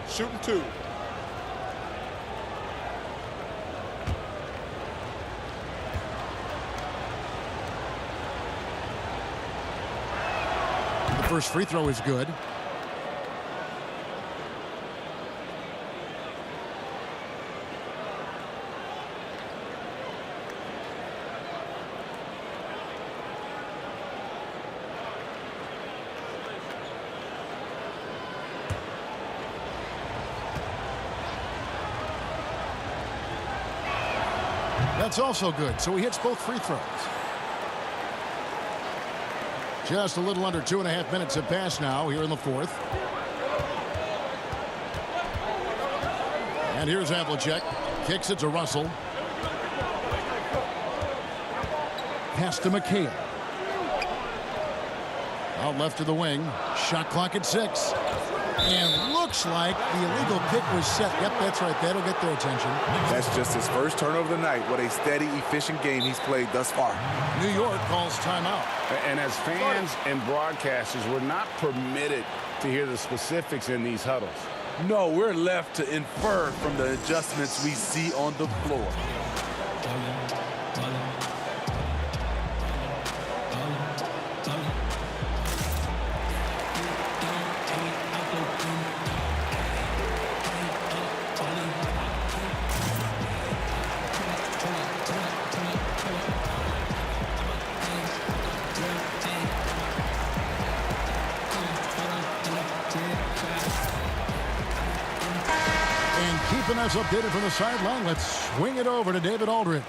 Shooting 2. The first free throw is good. That's also good, so he hits both free throws. Just a little under 2.5 minutes have passed now here in the fourth. And here's Havlicek. Kicks it to Russell. Pass to McHale. Out left to the wing. Shot clock at 6. And looks like the illegal kick was set. Yep, that's right. That'll get their attention. That's just his first turnover of the night. What a steady, efficient game he's played thus far. New York calls timeout. And as fans and broadcasters, we're not permitted to hear the specifics in these huddles. No, we're left to infer from the adjustments we see on the floor. Keeping us updated from the sideline, let's swing it over to David Aldridge.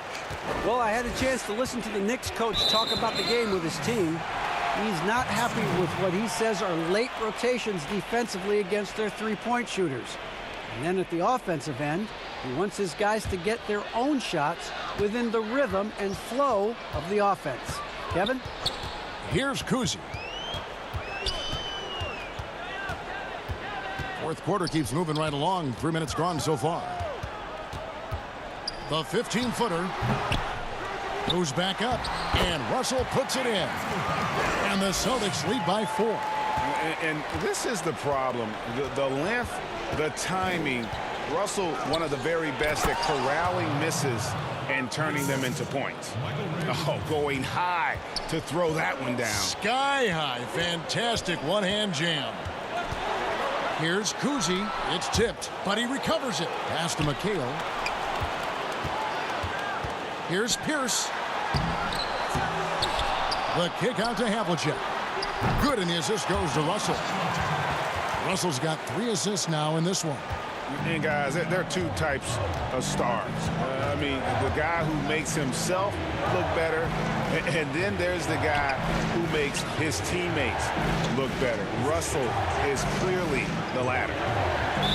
Well, I had a chance to listen to the Knicks coach talk about the game with his team. He's not happy with what he says are late rotations defensively against their three-point shooters. And then at the offensive end, he wants his guys to get their own shots within the rhythm and flow of the offense. Kevin? Here's Kuzi. Fourth quarter keeps moving right along. 3 minutes gone so far. The 15-footer goes back up, and Russell puts it in. And the Celtics lead by 4. And this is the problem. The length, the timing. Russell, one of the very best at corralling misses and turning them into points. Oh, going high to throw that one down. Sky high. Fantastic one-hand jam. Here's Kuzi. It's tipped, but he recovers it. Pass to McHale. Here's Pierce. The kick out to Havlicek. Good, and the assist goes to Russell. Russell's got 3 assists now in this one. And guys, there are 2 types of stars. I mean, the guy who makes himself look better, and then there's the guy who makes his teammates look better. Russell is clearly the latter.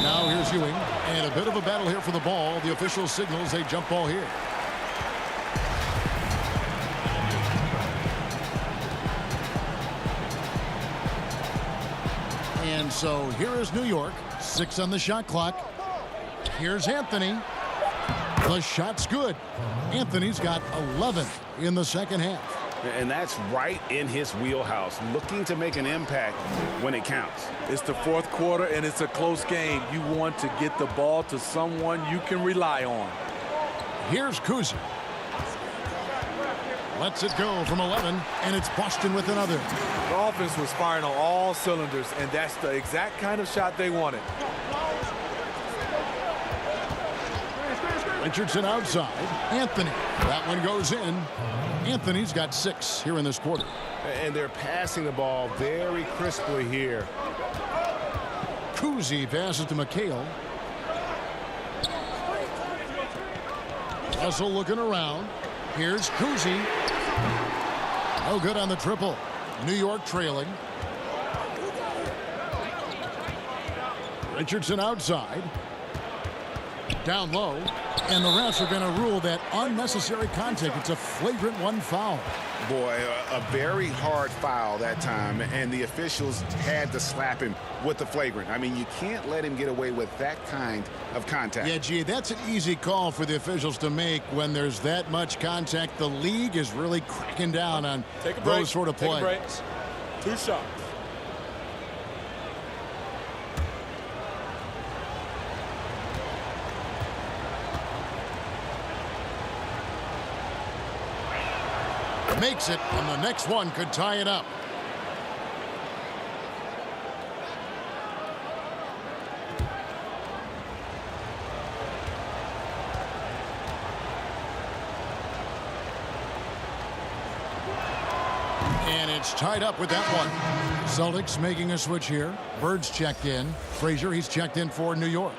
Now here's Ewing, and a bit of a battle here for the ball. The official signals a jump ball here. And so here is New York. 6 on the shot clock. Here's Anthony. The shot's good. Anthony's got 11 in the second half. And that's right in his wheelhouse, looking to make an impact when it counts. It's the 4th quarter, and it's a close game. You want to get the ball to someone you can rely on. Here's Kuzi. Lets it go from 11, and it's Boston with another. The offense was firing on all cylinders, and that's the exact kind of shot they wanted. Richardson outside. Anthony. That one goes in. Anthony's got 6 here in this quarter. And they're passing the ball very crisply here. Kuzi passes to McHale. Russell looking around. Here's Kuzi. No good on the triple. New York trailing. Richardson outside. Down low. And the refs are going to rule that unnecessary contact. It's a flagrant 1 foul. Boy, a very hard foul that time, and the officials had to slap him with the flagrant. I mean, you can't let him get away with that kind of contact. Yeah, gee, that's an easy call for the officials to make when there's that much contact. The league is really cracking down on those sort of plays. Take a break. 2 shots. Makes it, and the next one could tie it up. And it's tied up with that one. Celtics making a switch here. Bird's checked in. Frazier, he's checked in for New York.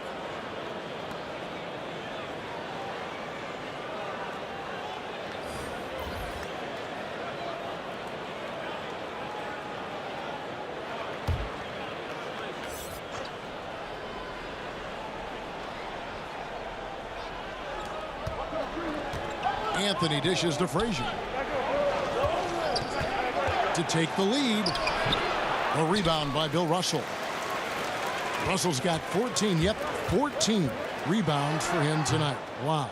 Anthony dishes to Frazier to take the lead. A rebound by Bill Russell. Russell's got 14, 14 rebounds for him tonight. Wow.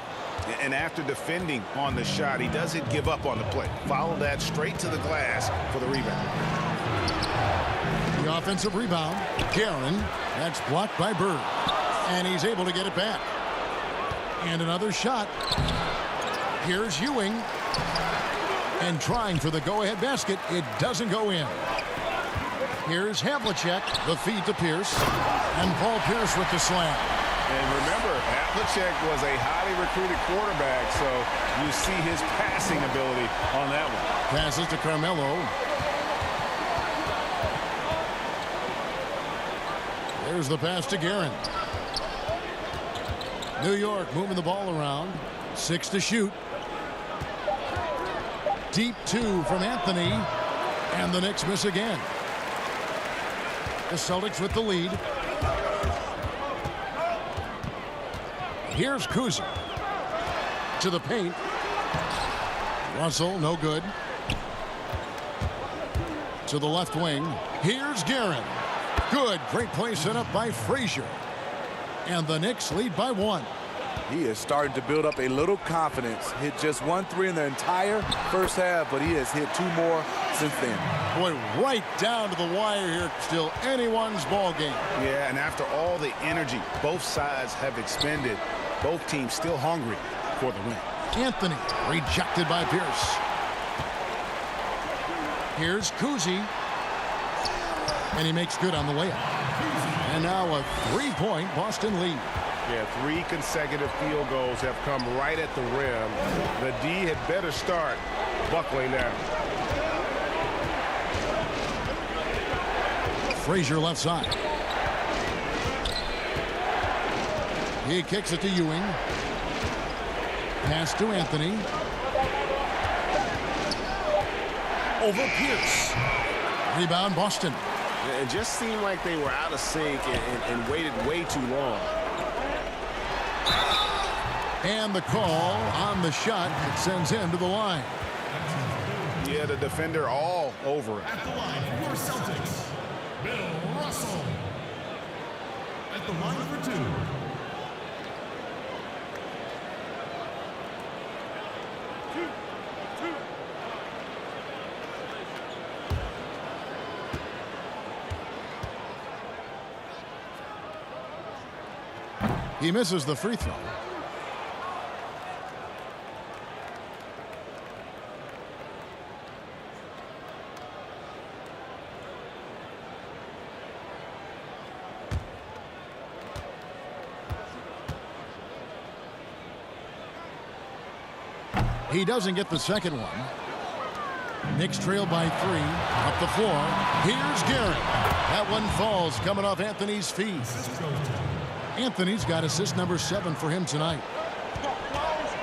And after defending on the shot, he doesn't give up on the play. Follow that straight to the glass for the rebound. The offensive rebound. Guerin. That's blocked by Bird. And he's able to get it back. And another shot. Here's Ewing. And trying for the go-ahead basket. It doesn't go in. Here's Havlicek. The feed to Pierce. And Paul Pierce with the slam. And remember, Havlicek was a highly recruited quarterback, so you see his passing ability on that one. Passes to Carmelo. There's the pass to Guerin. New York moving the ball around. 6 to shoot. Deep 2 from Anthony. And the Knicks miss again. The Celtics with the lead. Here's Kuzi. To the paint. Russell, no good. To the left wing. Here's Guerin. Good. Great play set up by Frazier. And the Knicks lead by 1. He is starting to build up a little confidence. Hit just 1 3 in the entire first half, but he has hit 2 more since then. Boy, right down to the wire here. Still anyone's ball game. Yeah, and after all the energy both sides have expended, both teams still hungry for the win. Anthony rejected by Pierce. Here's Kuzi. And he makes good on the layup. And now a 3-point Boston lead. Yeah, 3 consecutive field goals have come right at the rim. The D had better start buckling down. Frazier left side. He kicks it to Ewing. Pass to Anthony. Over Pierce. Rebound Boston. It just seemed like they were out of sync and waited way too long. And the call on the shot that sends him to the line. Yeah, the defender all over it. At the line for your Celtics, Bill Russell. At the line for 2. He misses the free throw. He doesn't get the second one. Knicks trail by 3. Up the floor. Here's Garrett. That one falls coming off Anthony's feet. Anthony's got assist number 7 for him tonight.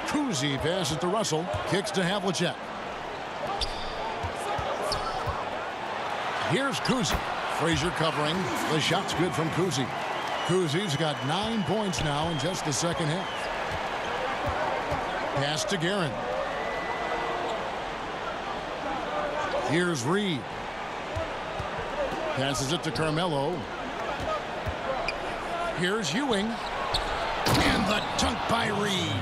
Kuzi passes to Russell. Kicks to Havlicek. Here's Kuzi. Frazier covering. The shot's good from Kuzi. Kuzi's got 9 points now in just the second half. Pass to Guerin. Here's Reed. Passes it to Carmelo. Here's Ewing. And the dunk by Reed.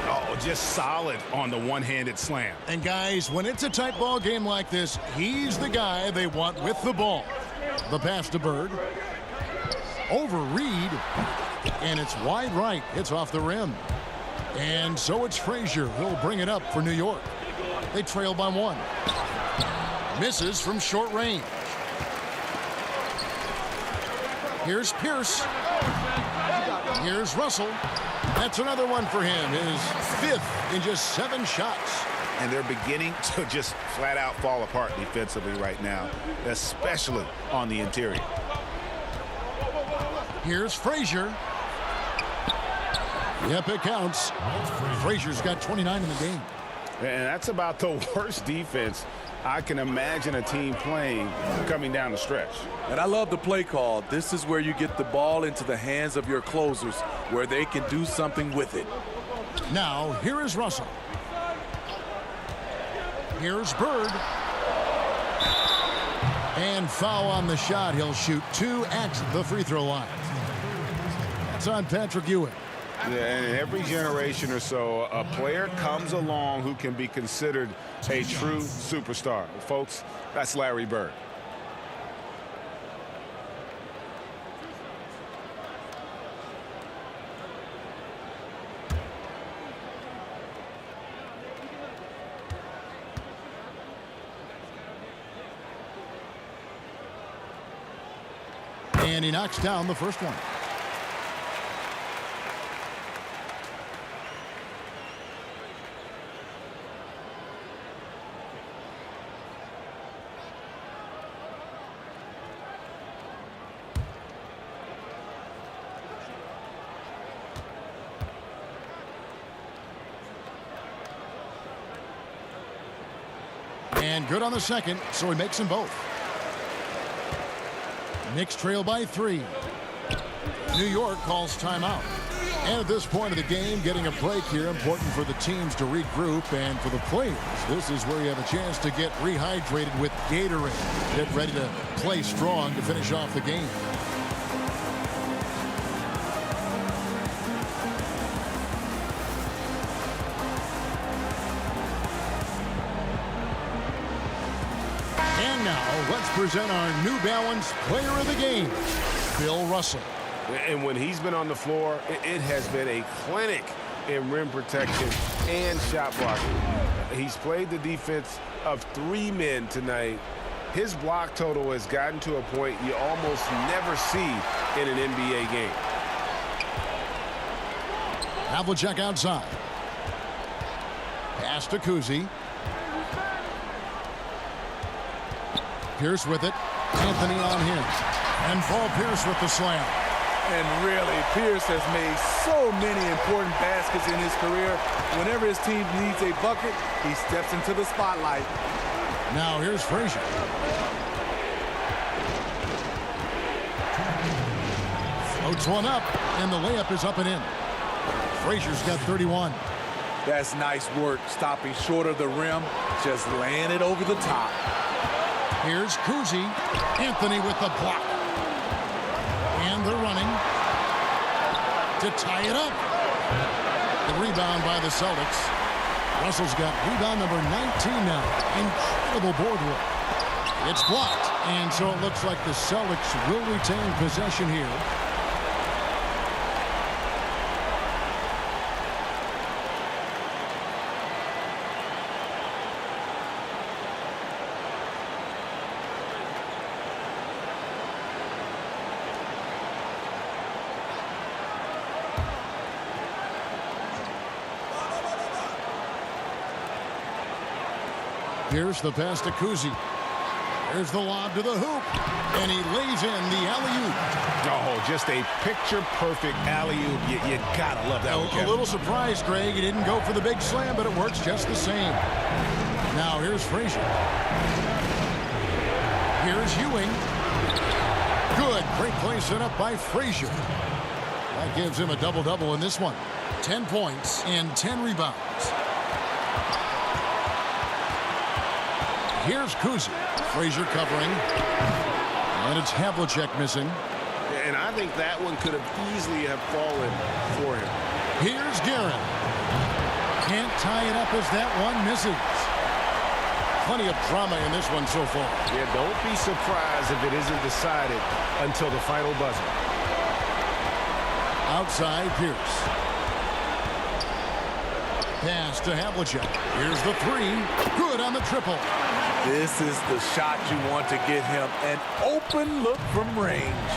Oh, just solid on the one-handed slam. And guys, when it's a tight ball game like this, he's the guy they want with the ball. The pass to Bird. Over Reed. And it's wide right. It's off the rim. And so it's Frazier who'll bring it up for New York. They trail by 1. Misses from short range. Here's Pierce. Here's Russell. That's another one for him. His 5th in just 7 shots. And they're beginning to just flat out fall apart defensively right now, especially on the interior. Here's Frazier. Yep, it counts. Frazier's got 29 in the game. And that's about the worst defense I can imagine a team playing coming down the stretch. And I love the play call. This is where you get the ball into the hands of your closers where they can do something with it. Now, here is Russell. Here's Bird. And foul on the shot. He'll shoot 2 at the free throw line. That's on Patrick Ewing. Yeah, and every generation or so, a player comes along who can be considered a true superstar. Folks, that's Larry Bird. And he knocks down the first one. And good on the second, so he makes them both. Knicks trail by 3. New York calls timeout. And at this point of the game, getting a break here, important for the teams to regroup, and for the players, this is where you have a chance to get rehydrated with Gatorade. Get ready to play strong to finish off the game. Now, let's present our New Balance Player of the Game, Bill Russell. And when he's been on the floor, it has been a clinic in rim protection and shot blocking. He's played the defense of 3 men tonight. His block total has gotten to a point you almost never see in an NBA game. Havlicek outside. Pass to Kuzi. Pierce with it. Anthony on him. And Paul Pierce with the slam. And really, Pierce has made so many important baskets in his career. Whenever his team needs a bucket, he steps into the spotlight. Now here's Frazier. Floats one up, and the layup is up and in. Frazier's got 31. That's nice work, stopping short of the rim, just laying it over the top. Here's Kuzi. Anthony with the block. And they're running to tie it up. The rebound by the Celtics. Russell's got rebound number 19 now. Incredible board work. It's blocked, and so it looks like the Celtics will retain possession here. Here's the pass to Kuzi. There's the lob to the hoop. And he lays in the alley-oop. Oh, just a picture-perfect alley-oop. You gotta love that one, A little surprised, Greg. He didn't go for the big slam, but it works just the same. Now here's Frazier. Here's Ewing. Good. Great play set up by Frazier. That gives him a double-double in this one. 10 points and 10 rebounds. Here's Kuzi. Frazier covering. And it's Havlicek missing. And I think that one could have easily have fallen for him. Here's Guerin. Can't tie it up as that one misses. Plenty of drama in this one so far. Yeah, don't be surprised if it isn't decided until the final buzzer. Outside Pierce. Pass to Havlicek. Here's the three. Good on the triple. This is the shot you want to get him. An open look from range.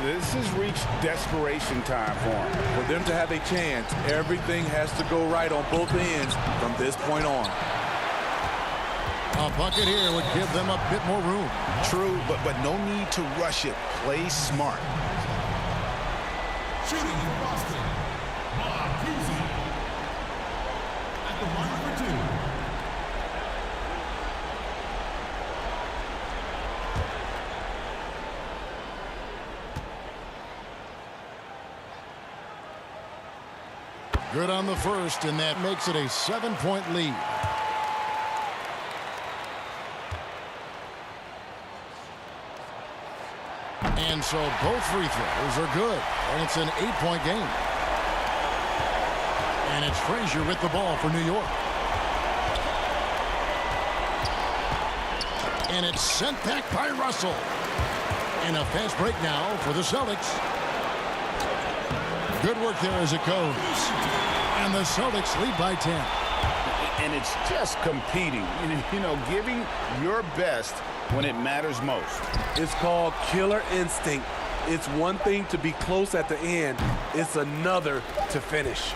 This has reached desperation time for him. For them to have a chance, everything has to go right on both ends from this point on. A bucket here would give them a bit more room. True, but no need to rush it. Play smart. Shooting in Boston, Kuzi. At the line for two. Good on the first, and that makes it a 7-point lead. And so both free throws are good, and it's an 8-point game. And it's Frazier with the ball for New York. And it's sent back by Russell. And a fast break now for the Celtics. Good work there as it goes. And the Celtics lead by 10. And it's just competing, you know, giving your best when it matters most. It's called killer instinct. It's one thing to be close at the end. It's another to finish.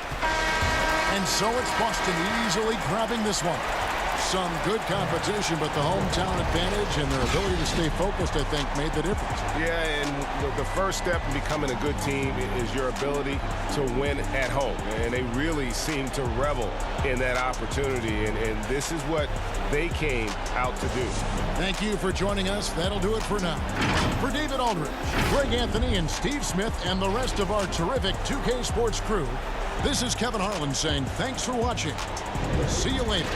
And so it's Boston easily grabbing this one. Some good competition, but the hometown advantage and their ability to stay focused, I think, made the difference. Yeah, and the first step in becoming a good team is your ability to win at home. And they really seem to revel in that opportunity. And this is what they came out to do. Thank you for joining us. That'll do it for now. For David Aldridge, Greg Anthony, and Steve Smith, and the rest of our terrific 2K Sports crew, this is Kevin Harlan saying thanks for watching. See you later.